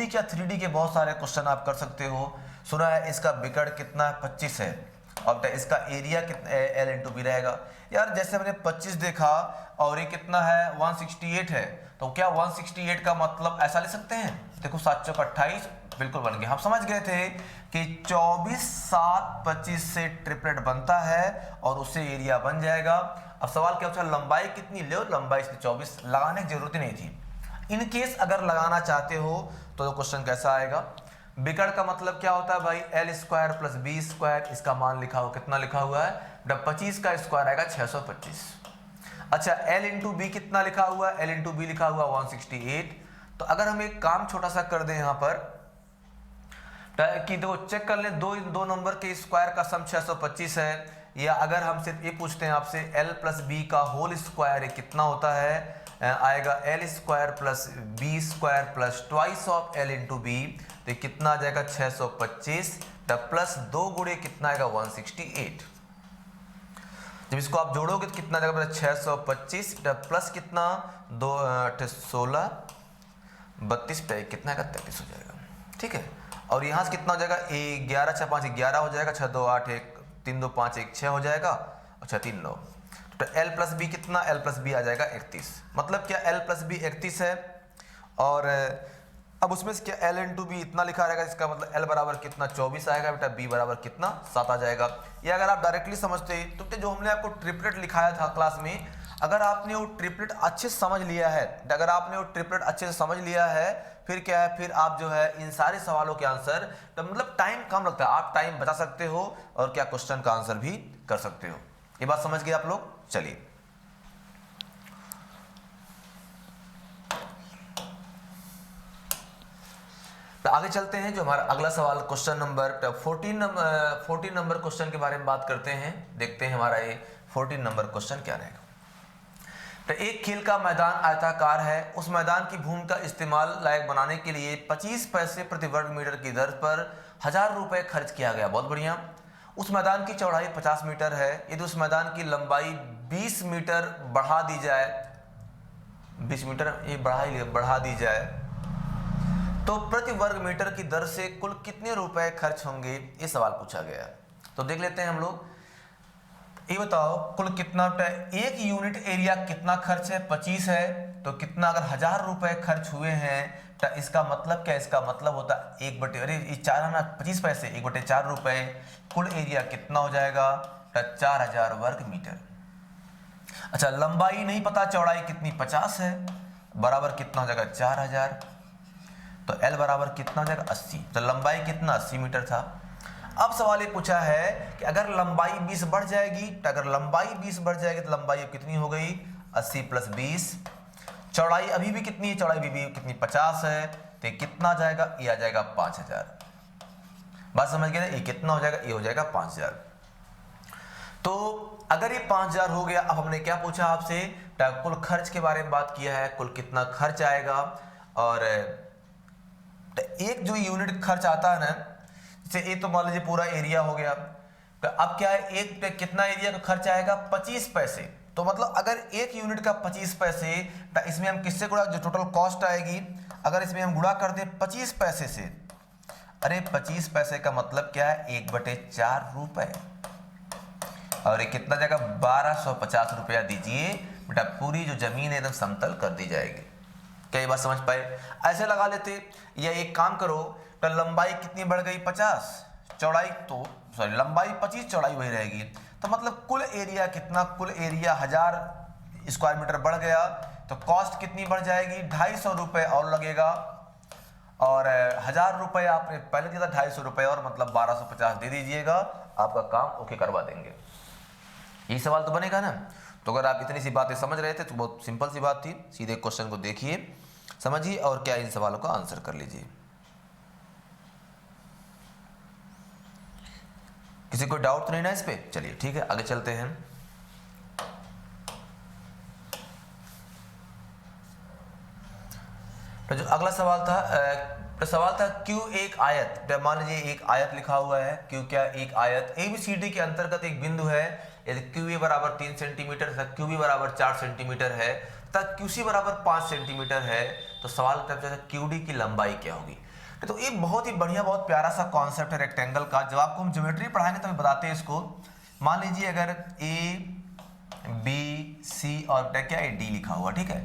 क्या 3D के बहुत सारे क्वेश्चन आप कर सकते हो। सुना है इसका विकर्ण कितना 25 है और इसका एरिया कितना L इंटू बी रहेगा। यार जैसे मैंने 25 देखा और ये कितना है 168 है, तो क्या 168 का मतलब ऐसा ले सकते हैं, देखो 7 चौक 28 बिल्कुल बन गया। हम समझ गए थे कि 24 7 25 से ट्रिपलेट बनता है और उससे एरिया बन जाएगा। अब सवाल क्या पूछा, लंबाई कितनी ले, लंबाई इसकी 24, लगाने की जरूरत ही नहीं थी। इन केस अगर लगाना चाहते हो तो क्वेश्चन कैसा आएगा, विकर्ण का मतलब क्या होता है भाई, L square plus B square, इसका मान लिखा हो कितना लिखा हुआ है, 25 का स्क्वायर आएगा 625। अच्छा एल इंटू बी कितना लिखा हुआ है, एल इंटू बी लिखा हुआ 168। तो अगर हम एक काम छोटा सा कर दें यहाँ पर कि देखो चेक कर ले, दो नंबर के स्क्वायर का सम 625 है, या अगर हम सिर्फ ये पूछते हैं आपसे एल प्लस बी का होल स्क्वायर कितना होता है, आएगा L square plus B square plus twice of L into B, तो कितना आ जाएगा 625 प्लस 2 गुणे कितना आएगा 168। जब इसको आप जोड़ोगे तो कितना आ जाएगा 625 प्लस कितना 2 16 32 पे कितना आएगा 33 हो जाएगा, ठीक है। और यहाँ से कितना हो जाएगा 11 6 5 11 हो जाएगा, 6 2 8 1 3 2 5 1 6 हो जाएगा, अच्छा 3 9, तो एल प्लस बी कितना, एल प्लस बी आ जाएगा 31। मतलब क्या एल प्लस बी 31 है, और अब उसमें से क्या एल इंटू बी इतना लिखा रहेगा, इसका मतलब एल बराबर कितना 24 आएगा बेटा, बी बराबर कितना 7 आ जाएगा। या अगर आप डायरेक्टली समझते तो जो हमने आपको ट्रिपलेट लिखाया था क्लास में, अगर आपने वो ट्रिपलेट अच्छे से समझ लिया है, अगर आपने वो ट्रिपलेट अच्छे से समझ लिया है, फिर क्या है, फिर आप जो है इन सारे सवालों के आंसर, तो मतलब टाइम कम लगता है, आप टाइम बचा सकते हो और क्या क्वेश्चन का आंसर भी कर सकते हो। ये बात समझ गए आप लोग। चलिए तो आगे चलते हैं, जो हमारा अगला सवाल क्वेश्चन नंबर 14 नंबर क्वेश्चन के बारे में बात करते हैं। देखते हैं हमारा ये 14 नंबर क्वेश्चन क्या रहेगा। तो एक खेल का मैदान आयताकार है, उस मैदान की भूमि का इस्तेमाल लायक बनाने के लिए 25 पैसे प्रति वर्ग मीटर की दर पर 1000 रुपए खर्च किया गया। बहुत बढ़िया। उस मैदान की चौड़ाई 50 मीटर है, यदि उस मैदान की लंबाई 20 मीटर बढ़ा दी जाए, 20 मीटर ये बढ़ा दी जाए, तो प्रति वर्ग मीटर की दर से कुल कितने रुपए खर्च होंगे, ये सवाल पूछा गया। तो देख लेते हैं हम लोग। ये बताओ कुल कितना, एक यूनिट एरिया कितना खर्च है 25 है, तो कितना अगर 1000 रुपए खर्च हुए हैं, तो इसका मतलब क्या, इसका मतलब होता है 1/4 आना 25 पैसे 1/4 रुपए, कुल एरिया कितना हो जाएगा 4000 वर्ग मीटर। अच्छा लंबाई नहीं पता, चौड़ाई कितनी 50 है, बराबर कितना हो जाएगा 4000, तो L बराबर कितना हो जाएगा 80, तो लंबाई कितना 80 मीटर था। अब सवाल ये पूछा है कि अगर लंबाई 20 बढ़ जाएगी, तो अगर लंबाई 20 बढ़ जाएगी तो लंबाई अब कितनी हो गई 80 प्लस 20, चौड़ाई अभी भी कितनी है, चौड़ाई भी कितनी 50 है, तो कितना आ जाएगा, ये आ जाएगा 5000। बात समझ गए ना, ये कितना हो जाएगा, ये हो जाएगा 5000। तो अगर ये 5000 हो गया, अब हमने क्या पूछा आपसे, कुल खर्च के बारे में बात किया है, कुल कितना खर्च आएगा, और एक जो यूनिट खर्च आता है ना, जैसे ये तो मान लीजिए पूरा एरिया हो गया, तो अब क्या है, एक कितना एरिया का खर्च आएगा 25 पैसे, तो मतलब अगर एक यूनिट का 25 पैसे, तो इसमें हम किससे गुणा, जो टोटल कॉस्ट आएगी, अगर इसमें हम गुणा कर दें 25 पैसे से, अरे 25 पैसे का मतलब क्या है 1/4 रुपए, और ये कितना जाएगा 1250 रुपया दीजिए बेटा, पूरी जो जमीन है एकदम समतल कर दी जाएगी। क्या ये बात समझ पाए? ऐसे लगा लेते, या एक काम करो, तो लंबाई कितनी बढ़ गई 50, चौड़ाई तो लंबाई 25 चौड़ाई वही रहेगी, तो मतलब कुल एरिया कितना, कुल एरिया 1000 स्क्वायर मीटर बढ़ गया तो कॉस्ट कितनी बढ़ जाएगी, 250 रुपये और लगेगा, और 1000 रुपये आपने पहले दिया था, 250 रुपये और मतलब 1250 दे दीजिएगा, आपका काम ओके करवा देंगे। यही सवाल तो बनेगा ना। तो अगर आप इतनी सी बातें समझ रहे थे तो बहुत सिंपल सी बात थी, सीधे क्वेश्चन को देखिए, समझिए और क्या इन सवालों का आंसर कर लीजिए। किसी को डाउट तो नहीं ना इस पे? चलिए ठीक है, आगे चलते हैं। तो जो अगला सवाल था क्यू एक आयत, मान लीजिए एक आयत लिखा हुआ है, क्यू क्या एक आयत ABCD के अंतर्गत एक बिंदु है, यदि QA बराबर 3 सेंटीमीटर तथा QB बराबर 4 सेंटीमीटर है तथा QC बराबर 5 सेंटीमीटर है, तो सवाल करते हैं QD की लंबाई क्या होगी। तो ये बहुत ही बढ़िया, बहुत प्यारा सा कॉन्सेप्ट है रेक्टेंगल का। जब आपको हम ज्योमेट्री पढ़ाएंगे तो हम बताते हैं इसको। मान लीजिए अगर ABC और क्या है D लिखा हुआ, ठीक है।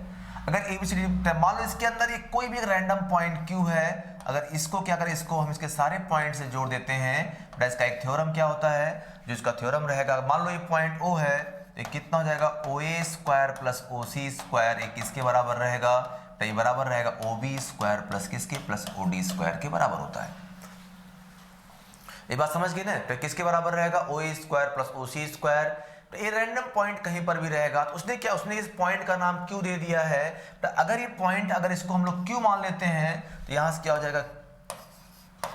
अगर ABCD मान लो इसके अंदर ये कोई भी रैंडम पॉइंट Q है, अगर इसको क्या करें, इसको हम इसके सारे पॉइंट से जोड़ देते हैं, तो इसका एक थ्योरम क्या होता है, जो इसका थ्योरम रहेगा, मान लो ये पॉइंट O है, ये कितना हो जाएगा, OA square plus OC square, ये किसके बराबर रहेगा, तो ये बराबर रहेगा OB स्क्वायर प्लस किसके, प्लस OD स्क्वायर के बराबर होता है। ये बात समझ गए ना। तो किसके बराबर रहेगा, OA square plus OC square. तो ये रैंडम पॉइंट कहीं पर भी रहेगा, तो उसने क्या, उसने इस पॉइंट का नाम Q दे दिया है। तो अगर ये पॉइंट, अगर इसको हम लोग Q मान लेते हैं, तो यहाँ से क्या हो जाएगा,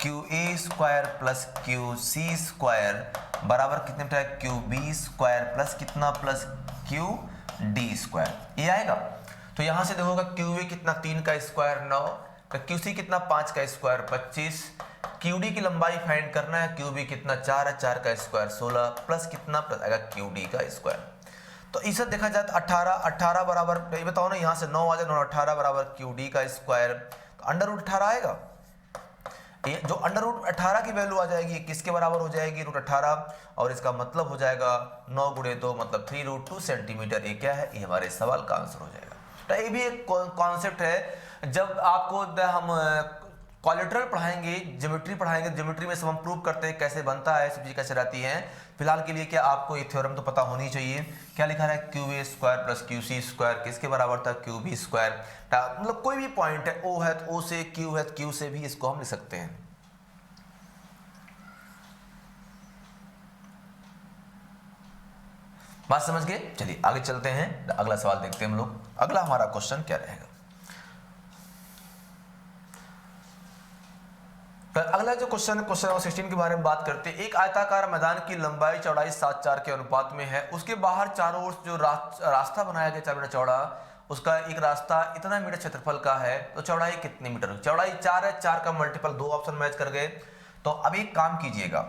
QA square plus QC square बराबर कितने बेटा, QB स्क्वायर प्लस कितना, प्लस QD स्क्वायर, ये आएगा। तो यहाँ से देखोगा QA कितना 3 का स्क्वायर 9, तो QC कितना 5 का स्क्वायर 25, QD की लंबाई फाइंड करना है, QB कितना 4 है, 4 का स्क्वायर 16 प्लस कितना, प्लस आएगा QD का स्क्वायर। तो इसे देखा जाए तो 18 बराबर, ये बताओ ना, यहाँ से 9 आ जाए, 9 18 बराबर QD का स्क्वायर, तो अंडर रूट 18 आएगा। ये जो अंडर रूट 18 की वैल्यू आ जाएगी, किसके बराबर हो जाएगी, रूट 18, और इसका मतलब हो जाएगा 9 गुणे 2 मतलब 3√2 सेंटीमीटर। ये क्या है, ये हमारे सवाल का आंसर हो जाएगा। तो ये भी एक कॉन्सेप्ट है। जब आपको हम कोलेटरल पढ़ाएंगे, ज्योमेट्री पढ़ाएंगे, ज्योमेट्री में सब हम प्रूव करते हैं कैसे बनता है, सब चीज़ कैसे रहती है। फिलहाल के लिए क्या आपको ये थ्योरम तो पता होनी चाहिए। क्या लिखा है, QA square plus QC square किसके बराबर था, QB स्क्वायर। मतलब कोई भी पॉइंट है, O है तो O से, Q है तो Q से भी इसको हम लिख सकते हैं। बात समझ गए। चलिए आगे चलते हैं, अगला सवाल देखते हैं हम लोग। अगला हमारा क्वेश्चन क्या रहेगा। अगला जो क्वेश्चन है, क्वेश्चन नंबर 16 के बारे में बात करते हैं। एक आयताकार मैदान की लंबाई चौड़ाई 7:4 के अनुपात में है। उसके बाहर चारों ओर जो रास्ता बनाया गया 4 मीटर चौड़ा, उसका एक रास्ता इतना मीटर क्षेत्रफल का है, तो चौड़ाई कितनी मीटर, चौड़ाई 4 है, 4 का मल्टीपल 2 ऑप्शन मैच कर गए। तो अब एक काम कीजिएगा,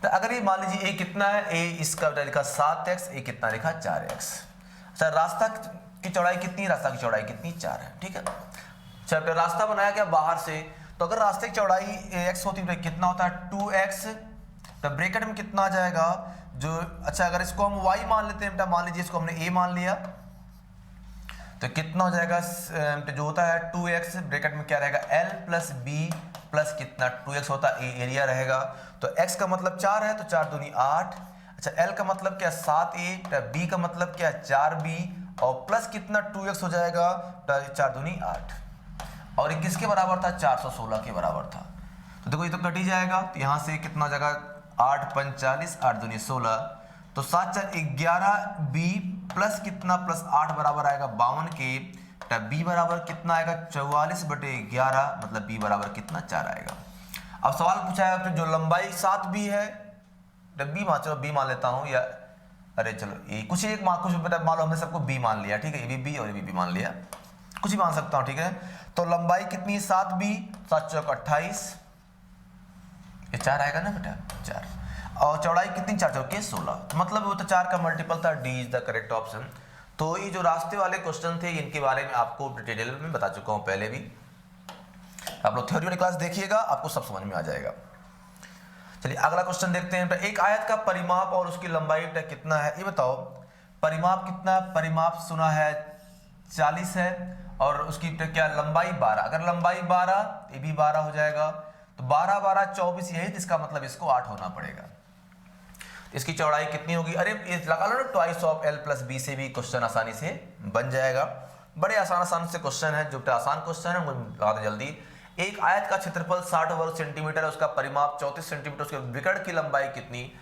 तो अगर ये मान लीजिए ए कितना है, ए इसका लिखा 7x, ए कितना लिखा 4x। अच्छा, रास्ता की चौड़ाई कितनी, रास्ता की चौड़ाई कितनी 4 है, ठीक है। चलो रास्ता बनाया गया बाहर से, तो अगर रास्ते की चौड़ाई x होती है कितना होता है 2x, तो ब्रैकेट में कितना आ जाएगा जो, अच्छा अगर इसको हम y मान लेते हैं, मान लीजिए इसको हमने a मान लिया, तो कितना हो जाएगा जो होता है 2x, ब्रैकेट में क्या रहेगा l प्लस b प्लस कितना 2x होता है, एरिया रहेगा। तो x का मतलब 4 है, तो 4 दूनी 8। अच्छा, l का मतलब क्या 7a, b का मतलब क्या 4b, और प्लस कितना 2x हो जाएगा, 4 दूनी 8, और ये किसके बराबर था, 416 के बराबर था। तो देखो ये तो कट ही जाएगा, तो यहाँ से कितना हो जाएगा 8 5 40, 8 दूनी 16, तो 7 4 11b प्लस कितना, प्लस 8 बराबर आएगा 52 के, b बराबर कितना आएगा 44/11, मतलब b बराबर कितना 4 आएगा। अब सवाल पूछा है जो लंबाई 7b है, b मान, चलो b मान लेता हूँ, या अरे चलो ये कुछ एक मान, कुछ मान लो हमने सबको b मान लिया, ठीक है, ये भी b और ये भी b मान लिया, कुछ ही मान सकता हूँ, ठीक है। तो लंबाई कितनी 7b, 7 चौक 28, ये 4 आएगा ना बेटा 4, और चौड़ाई कितनी 4 चौके 16, तो मतलब वो तो 4 का मल्टीपल था, D is the correct option. तो ये जो रास्ते वाले क्वेश्चन थे, इनके बारे में आपको डिटेल में बता चुका हूँ पहले भी। आप लोग थ्योरी वाली क्लास देखिएगा, आपको सब समझ में आ जाएगा। चलिए अगला क्वेश्चन देखते हैं। एक आयत का परिमाप और उसकी लंबाई कितना है, ये बताओ। परिमाप कितना, परिमाप सुना है 40 है, और उसकी क्या लंबाई 12। अगर लंबाई 12, ये भी 12 हो जाएगा, तो 12 12 24 यही, इसका मतलब इसको 8 होना पड़ेगा। इसकी चौड़ाई कितनी होगी? अरे ये लगा लो ना, twice of L plus B से भी क्वेश्चन आसानी से बन जाएगा। बड़े आसान से क्वेश्चन है, जो आसान क्वेश्चन है वो लगा दो जल्दी। एक आयत का क्षेत्रफल 60 वर्ग सेंटीमीटर है, उसका परिमाप 34 सेंटीमीटर, उसके विकर्ण की लंबाई कितनी?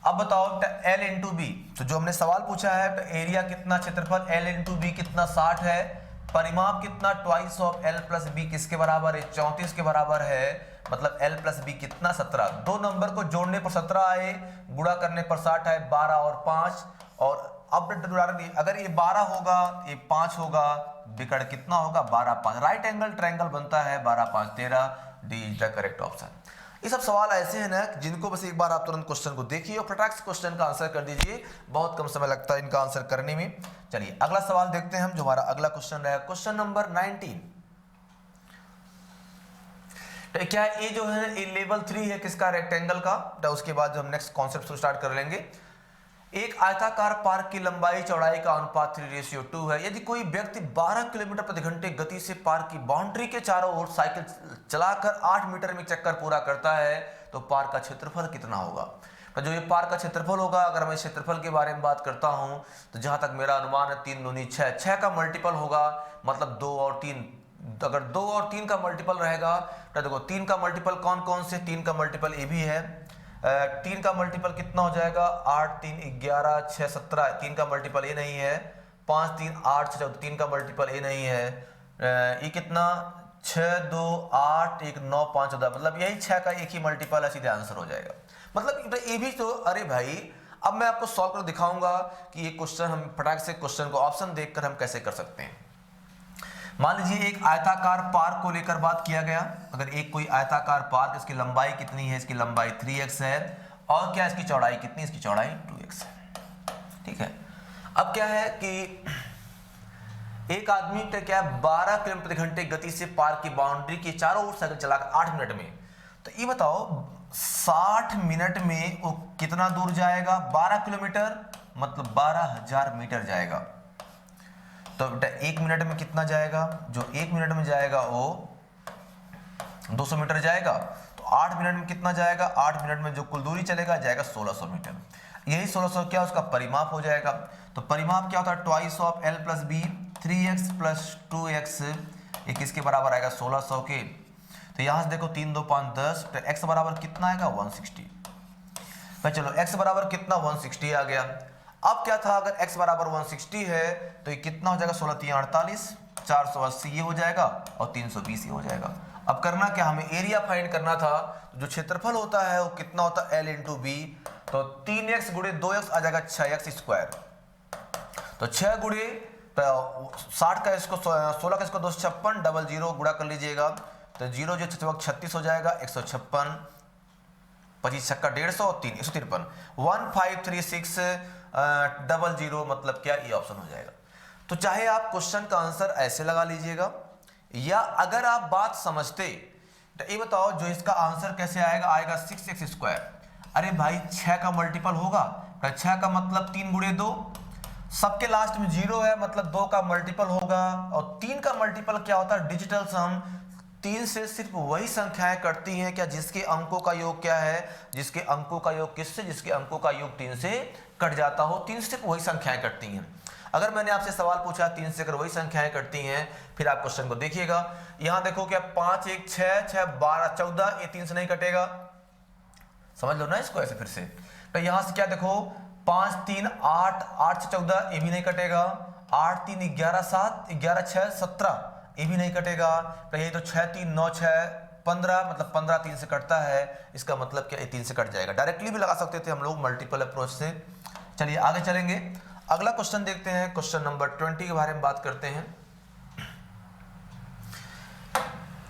अब बताओ L इंटू बी, तो जो हमने सवाल पूछा है तो एरिया कितना, क्षेत्रफल L इंटू बी कितना 60 है, परिमाप कितना twice of L plus B किसके बराबर है? 34 के बराबर है, मतलब L प्लस बी कितना 17। दो नंबर को जोड़ने पर 17 आए, गुणा करने पर 60 है, 12 और 5। और अब अगर ये 12 होगा, ये 5 होगा, विकर्ण कितना होगा? 12 5। राइट एंगल ट्रायंगल बनता है 12 5 13। D is the correct option. ये सब सवाल ऐसे हैं ना जिनको बस एक बार आप तुरंत क्वेश्चन को देखिए और फटाक से क्वेश्चन का आंसर कर दीजिए, बहुत कम समय लगता है इनका आंसर करने में। चलिए अगला सवाल देखते हैं हम, जो हमारा अगला क्वेश्चन रहेगा क्वेश्चन नंबर 19। तो क्या है ये जो है ये लेवल 3 है किसका? रेक्टेंगल का। तो उसके बाद जो हम नेक्स्ट कॉन्सेप्ट स्टार्ट कर लेंगे। एक आयताकार पार्क की लंबाई चौड़ाई का अनुपात 3:2 है। यदि कोई व्यक्ति 12 किलोमीटर प्रति घंटे गति से पार्क की बाउंड्री के चारों ओर साइकिल चलाकर 8 मीटर में चक्कर पूरा करता है तो पार्क का क्षेत्रफल कितना होगा? तो जो ये पार्क का क्षेत्रफल होगा, अगर मैं क्षेत्रफल के बारे में बात करता हूं तो जहां तक मेरा अनुमान है 3 दूनी 6, 6 का मल्टीपल होगा, मतलब 2 और 3। अगर 2 और 3 का मल्टीपल रहेगा तो देखो 3 का मल्टीपल कौन कौन से? 3 का मल्टीपल ये भी है, 3 का मल्टीपल कितना हो जाएगा? 8 3 11 6 17। 3 का मल्टीपल ये नहीं है। 5 3 8 6 3 का मल्टीपल ये नहीं है। ये कितना? 6 2 8 1 9 5 14, मतलब यही 6 का एक ही मल्टीपल है, सीधे आंसर हो जाएगा। मतलब ये भी तो, अरे भाई अब मैं आपको सॉल्व कर दिखाऊंगा कि ये क्वेश्चन हम फटाक से क्वेश्चन को ऑप्शन देखकर हम कैसे कर सकते हैं। मान लीजिए एक आयताकार पार्क को लेकर बात किया गया। अगर एक कोई आयताकार पार्क, इसकी लंबाई कितनी है? इसकी लंबाई 3x है, और क्या इसकी चौड़ाई कितनी? इसकी चौड़ाई 2x है। ठीक है। अब क्या है कि एक आदमी पे क्या 12 किलोमीटर प्रति घंटे गति से पार्क की बाउंड्री के चारों ओर साइकिल चलाकर 8 मिनट में, तो ये बताओ 60 मिनट में वो कितना दूर जाएगा? 12 किलोमीटर मतलब 12,000 मीटर जाएगा। तो बेटा 1 मिनट में कितना जाएगा? जो 1 मिनट में जाएगा वो 200 मीटर जाएगा। तो 8 मिनट में कितना जाएगा? 8 मिनट में जो कुल दूरी चलेगा जाएगा 1600 मीटर। यही 1600 क्या उसका परिमाप हो जाएगा। तो परिमाप क्या होता है? Twice of L plus B, 3x plus 2x, ये किसके बराबर आएगा? 1600 के। तो यहां से देखो 3 2 5 10, तो x बराबर कितना आएगा? 160। भाई चलो x बराबर कितना? 160 आ गया। अब क्या था, अगर x बराबर 160 है तो ये कितना हो जाएगा? 16 3 48, 480 ये हो जाएगा और 320 ये हो जाएगा। अब करना क्या, हमें एरिया फाइंड करना था। जो क्षेत्रफल होता है वो कितना होता है? L into B. तो 3x गुणे 2x आ जाएगा 6x स्क्वायर। तो 6 गुणे 60 का इसको 16 का इसको 256, डबल 0 गुणा कर लीजिएगा तो 0 जो 36 हो जाएगा, 156, 25 छक्का 150 और 3 153, 1536 डबल 0, मतलब क्या? ये ऑप्शन हो जाएगा। तो चाहे आप क्वेश्चन का आंसर ऐसे लगा लीजिएगा, या अगर आप बात समझते तो ये बताओ जो इसका आंसर कैसे आएगा? आएगा 6x स्क्वायर। अरे भाई 6 का मल्टीपल होगा, 6 का मतलब 3 गुणे 2, सबके लास्ट में 0 है, मतलब 2 का मल्टीपल होगा। और 3 का मल्टीपल क्या होता है? डिजिटल सम। 3 से सिर्फ वही संख्याएं कटती हैं क्या जिसके अंकों का योग क्या है? जिसके अंकों का योग किससे? जिसके अंकों का योग 3 से कट जाता हो। 3 से सिर्फ वही संख्याएं कटती हैं। अगर मैंने आपसे सवाल पूछा 3 से अगर वही संख्याएं कटती हैं, फिर आप क्वेश्चन को देखिएगा। यहां देखो क्या 5 1 6 6 12 14, ये 3 से नहीं कटेगा। समझ लो ना इसको ऐसे फिर से। तो यहां से क्या देखो 5 3 8 8 से 14, ये भी नहीं कटेगा। 8 3 11 7 11 6 17, ये भी नहीं कटेगा। तो ये तो 6 3 9 6 15, मतलब 15 3 से कटता है। इसका मतलब क्या? ये 3 से कट जाएगा। डायरेक्टली भी लगा सकते थे हम लोग मल्टीपल अप्रोच से। चलिए आगे चलेंगे, अगला क्वेश्चन देखते हैं। क्वेश्चन नंबर 20 के बारे में बात करते हैं।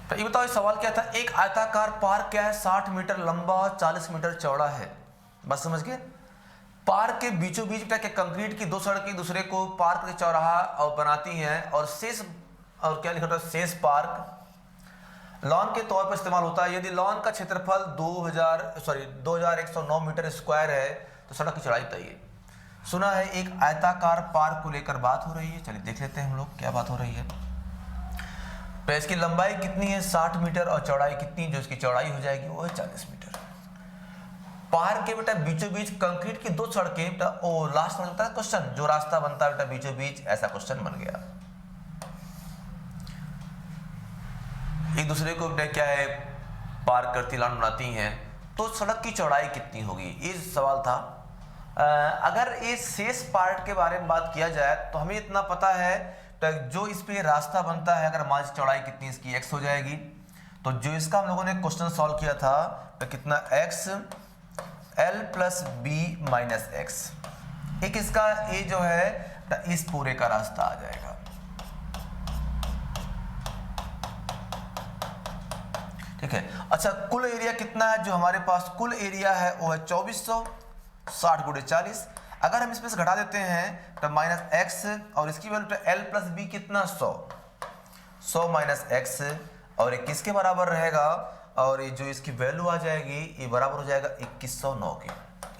तो ये बताओ, सवाल क्या था? एक आयताकार पार्क क्या है? 60 मीटर लंबा और 40 मीटर चौड़ा है। बस समझ गए? पार्क के बीचों बीच क्या कंक्रीट की 2 सड़कें दूसरे को पार्क के चौराहा और बनाती हैं, और शेष, और क्या लिखा होता है? शेष पार्क लॉन के तौर पर इस्तेमाल होता है। यदि लॉन का क्षेत्रफल 2109 मीटर स्क्वायर है तो सड़क की चौड़ाई बताइए। सुना है एक आयताकार पार्क को लेकर बात हो रही है। चलिए देख लेते हैं हम लोग क्या बात हो रही है। तो इसकी लंबाई कितनी है? 60 मीटर, और चौड़ाई कितनी? जो इसकी चौड़ाई हो जाएगी वो है 40 मीटर। पार्क के बेटा बीचों बीच कंक्रीट की 2 सड़कें बेटा, ओ लास्ट में होता है क्वेश्चन, जो रास्ता बनता है बेटा बीचों बीच, ऐसा क्वेश्चन बन गया। एक दूसरे को बेटा क्या है पार्क करती लाइन बनाती हैं, तो सड़क की चौड़ाई कितनी होगी, ये सवाल था। अगर इस शेष पार्ट के बारे में बात किया जाए तो हमें इतना पता है तो जो इस पे रास्ता बनता है, अगर मान चौड़ाई कितनी इसकी x हो जाएगी, तो जो इसका हम लोगों ने क्वेश्चन सॉल्व किया था तो कितना x l plus B minus X, एक इसका a जो है तो इस पूरे का रास्ता आ जाएगा। ठीक है, अच्छा कुल एरिया कितना है, जो हमारे पास कुल एरिया है वो है 2400, 60 गुणे 40। अगर हम इसमें से घटा देते हैं तो माइनस एक्स और इसकी वैल्यू एल प्लस बी कितना 100 माइनस एक्स, और 21 के बराबर रहेगा, और ये जो इसकी वैल्यू आ जाएगी ये बराबर हो जाएगा 2109 के,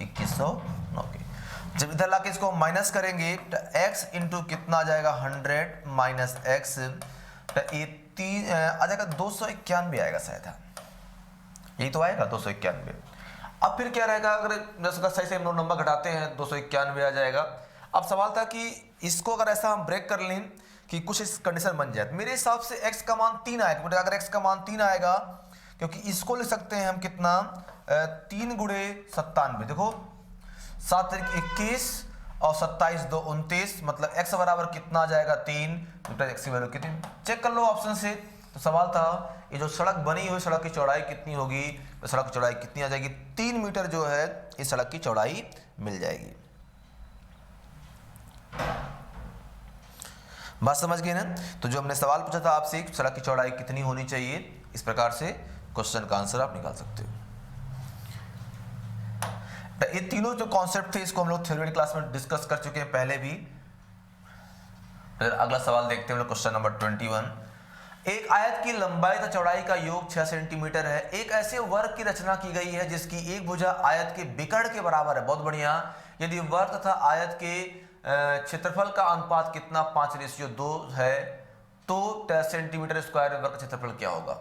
2109 के। जब इधर लाके इसको माइनस करेंगे तो x इंटू कितना आ जाएगा 100 माइनस एक्स, तो ये 3 आ जाएगा 291 आएगा शायद, यही तो आएगा 291। अब फिर क्या रहेगा, अगर सही से हम लोग नंबर घटाते हैं 291 आ जाएगा। अब सवाल था कि इसको अगर ऐसा हम ब्रेक कर लें कि कुछ इस कंडीशन बन जाए, मेरे हिसाब से x का मान 3 आएगा बेटा, अगर x का मान 3 आएगा, क्योंकि इसको लिख सकते हैं हम कितना 3 गुणे 97, देखो 7 21 और 27 2 29, मतलब x बराबर कितना आ जाएगा 3, बेटा x की वैल्यू कितनी चेक कर लो ऑप्शन से। तो सवाल था ये जो सड़क बनी हुई सड़क की चौड़ाई कितनी होगी, तो सड़क की चौड़ाई कितनी आ जाएगी 3 मीटर जो है इस सड़क की चौड़ाई मिल जाएगी। बात समझ गए ना। तो जो हमने सवाल पूछा था आपसे सड़क की चौड़ाई कितनी होनी चाहिए, इस प्रकार से क्वेश्चन का आंसर आप निकाल सकते हो। ये तीनों जो कॉन्सेप्ट थे इसको हम लोग थ्योरी क्लास में डिस्कस कर चुके हैं पहले भी। अगला सवाल देखते हैं क्वेश्चन नंबर 21। एक आयत की लंबाई तथा चौड़ाई का योग 6 सेंटीमीटर है। एक ऐसे वर्ग की रचना की गई है जिसकी एक भुजा आयत के विकर्ण के बराबर है। बहुत बढ़िया। यदि वर्ग तथा आयत के क्षेत्रफल का अनुपात कितना 5:2 है तो 10 सेंटीमीटर स्क्वायर वर्ग का क्षेत्रफल क्या होगा।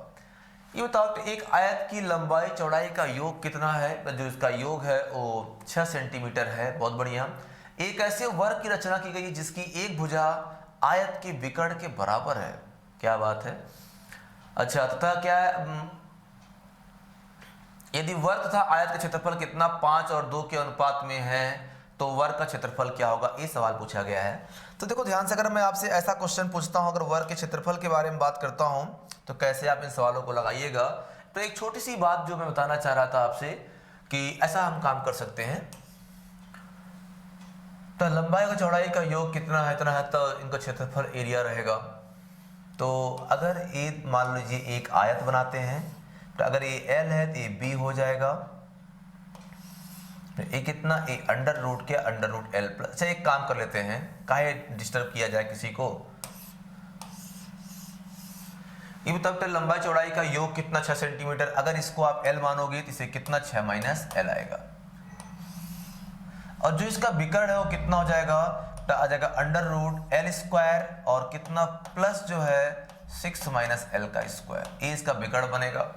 ये बताओ तो एक आयत की लंबाई चौड़ाई का योग कितना है, जो इसका योग है वो 6 सेंटीमीटर है। बहुत बढ़िया। एक ऐसे वर्ग की रचना की गई है जिसकी एक भुजा आयत के विकर्ण के बराबर है। क्या बात है। अच्छा तथा क्या है, यदि वर्ग तथा आयत का क्षेत्रफल कितना 5 और 2 के अनुपात में है तो वर्ग का क्षेत्रफल क्या होगा, ये सवाल पूछा गया है। तो देखो ध्यान से, अगर मैं आपसे ऐसा क्वेश्चन पूछता हूं, अगर वर्ग के क्षेत्रफल के बारे में बात करता हूं तो कैसे आप इन सवालों को लगाइएगा। तो एक छोटी सी बात जो मैं बताना चाह रहा था आपसे कि ऐसा हम काम कर सकते हैं। तो लंबाई और चौड़ाई का योग कितना है, इतना है, तो इनका क्षेत्रफल एरिया रहेगा। तो अगर ये मान लीजिए एक आयत बनाते हैं तो अगर ये L है तो ये B हो जाएगा। ये कितना, ये अंडर रूट के अंडर रूट L प्लस। अच्छा एक काम कर लेते हैं, काहे डिस्टर्ब किया जाए किसी को। ये तब तक लंबाई चौड़ाई का योग कितना 6 सेंटीमीटर, अगर इसको आप L मानोगे तो इसे कितना 6 माइनस L आएगा। और जो इसका विकर्ण है वो कितना हो जाएगा, तो आ जाएगा अंडर रूट L स्क्वायर और कितना प्लस जो है 6 माइनस L का स्क्वायर, ये इसका विकर्ण बनेगा।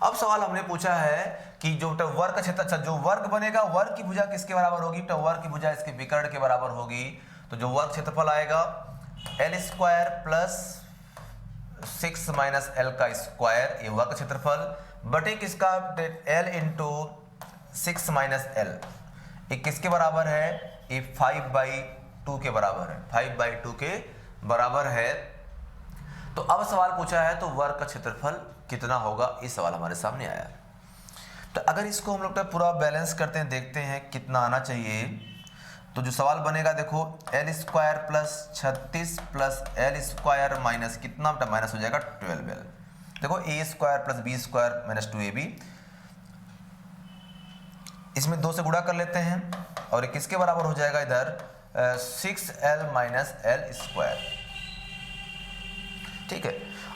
अब सवाल हमने पूछा है कि जो वर्ग का क्षेत्र, अच्छा जो वर्ग बनेगा वर्ग की भुजा किसके बराबर होगी, तो वर्ग की भुजा इसके विकर्ण के बराबर होगी। तो जो वर्ग क्षेत्रफल आएगा L square plus 6 minus L का स्क्वायर, ये वर्ग क्षेत्रफल बटे किसका L इंटू 6 माइनस L, ये किसके बराबर है, ये 5/2 के बराबर है, 5/2 के बराबर है। तो अब सवाल पूछा है तो वर्ग का क्षेत्रफल कितना होगा, ये सवाल हमारे सामने आया। तो अगर इसको हम लोग पूरा बैलेंस करते हैं, देखते हैं कितना आना चाहिए। तो जो सवाल बनेगा देखो L square plus 36 plus L square minus कितना, माइनस हो जाएगा 12L। देखो A square plus B square minus 2AB, इसमें 2 से गुणा कर लेते हैं और ये किसके बराबर हो जाएगा इधर 6L माइनस L स्क्वायर। ठीक है।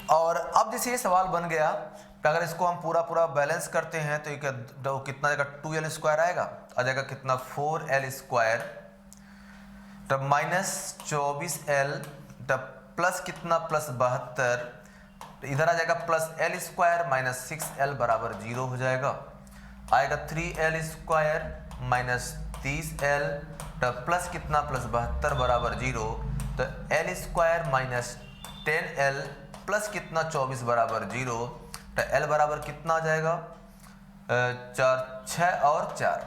और अब जैसे ये सवाल बन गया तो अगर इसको हम पूरा बैलेंस करते हैं तो कितना आएगा 2L स्क्वायर आएगा, आ जाएगा कितना 4L स्क्वायर, तब माइनस 24L, तब प्लस कितना प्लस 72, तो इधर आ जाएगा plus L square minus 6L बराबर 0 हो जाएगा। आएगा 3l² माइनस 30l प्लस कितना प्लस 72 बराबर 0, तो l² माइनस 10l प्लस कितना 24 बराबर 0, तो l बराबर कितना आ जाएगा 4 6 और 4,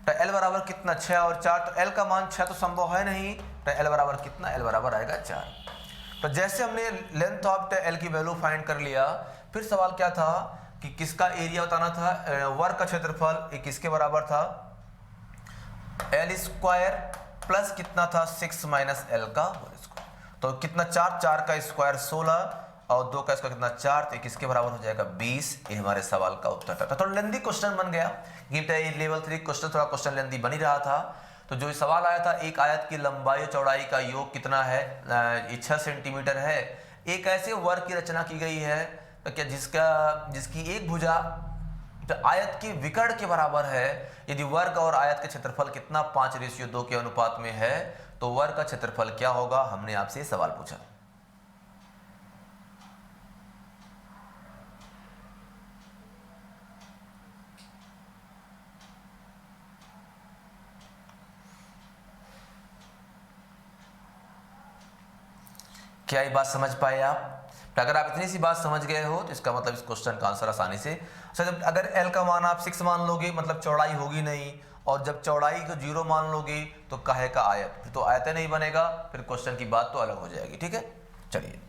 तो l बराबर कितना 6 और 4, तो l का मान 6 तो संभव है नहीं, तो l बराबर कितना, l बराबर आएगा 4। तो जैसे हमने लेंथ ऑफ l की वैल्यू फाइंड कर लिया, फिर सवाल क्या था कि किसका एरिया बताना था, वर्ग का क्षेत्रफल एक किसके बराबर था, l² प्लस कितना था 6 माइनस l का होल स्क्वायर, तो कितना 4 का स्क्वायर 16 और 2 का स्क्वायर कितना 4, तो किसके बराबर हो जाएगा 20। ये हमारे सवाल का उत्तर था। तो थोड़ा लेंदी क्वेश्चन बन गया, लेवल 3 क्वेश्चन थोड़ा क्वेश्चन लेंदी बन ही रहा था। तो जो सवाल आया था एक आयत की लंबाई और चौड़ाई का योग कितना है, 6 सेंटीमीटर है। एक ऐसे वर्ग की रचना की गई है तो क्या जिसकी एक भुजा तो आयत के विकर्ण के बराबर है। यदि वर्ग और आयत के क्षेत्रफल कितना 5:2 के अनुपात में है, तो वर्ग का क्षेत्रफल क्या होगा, हमने आपसे सवाल पूछा। क्या ये बात समझ पाए आप? तो अगर आप इतनी सी बात समझ गए हो तो इसका मतलब इस क्वेश्चन का आंसर आसानी से। जब अगर l का मान आप 6 मान लोगे मतलब चौड़ाई होगी नहीं, और जब चौड़ाई को 0 मान लोगे तो काहे का आयत, फिर तो आयत नहीं बनेगा, फिर क्वेश्चन की बात तो अलग हो जाएगी। ठीक है, चलिए।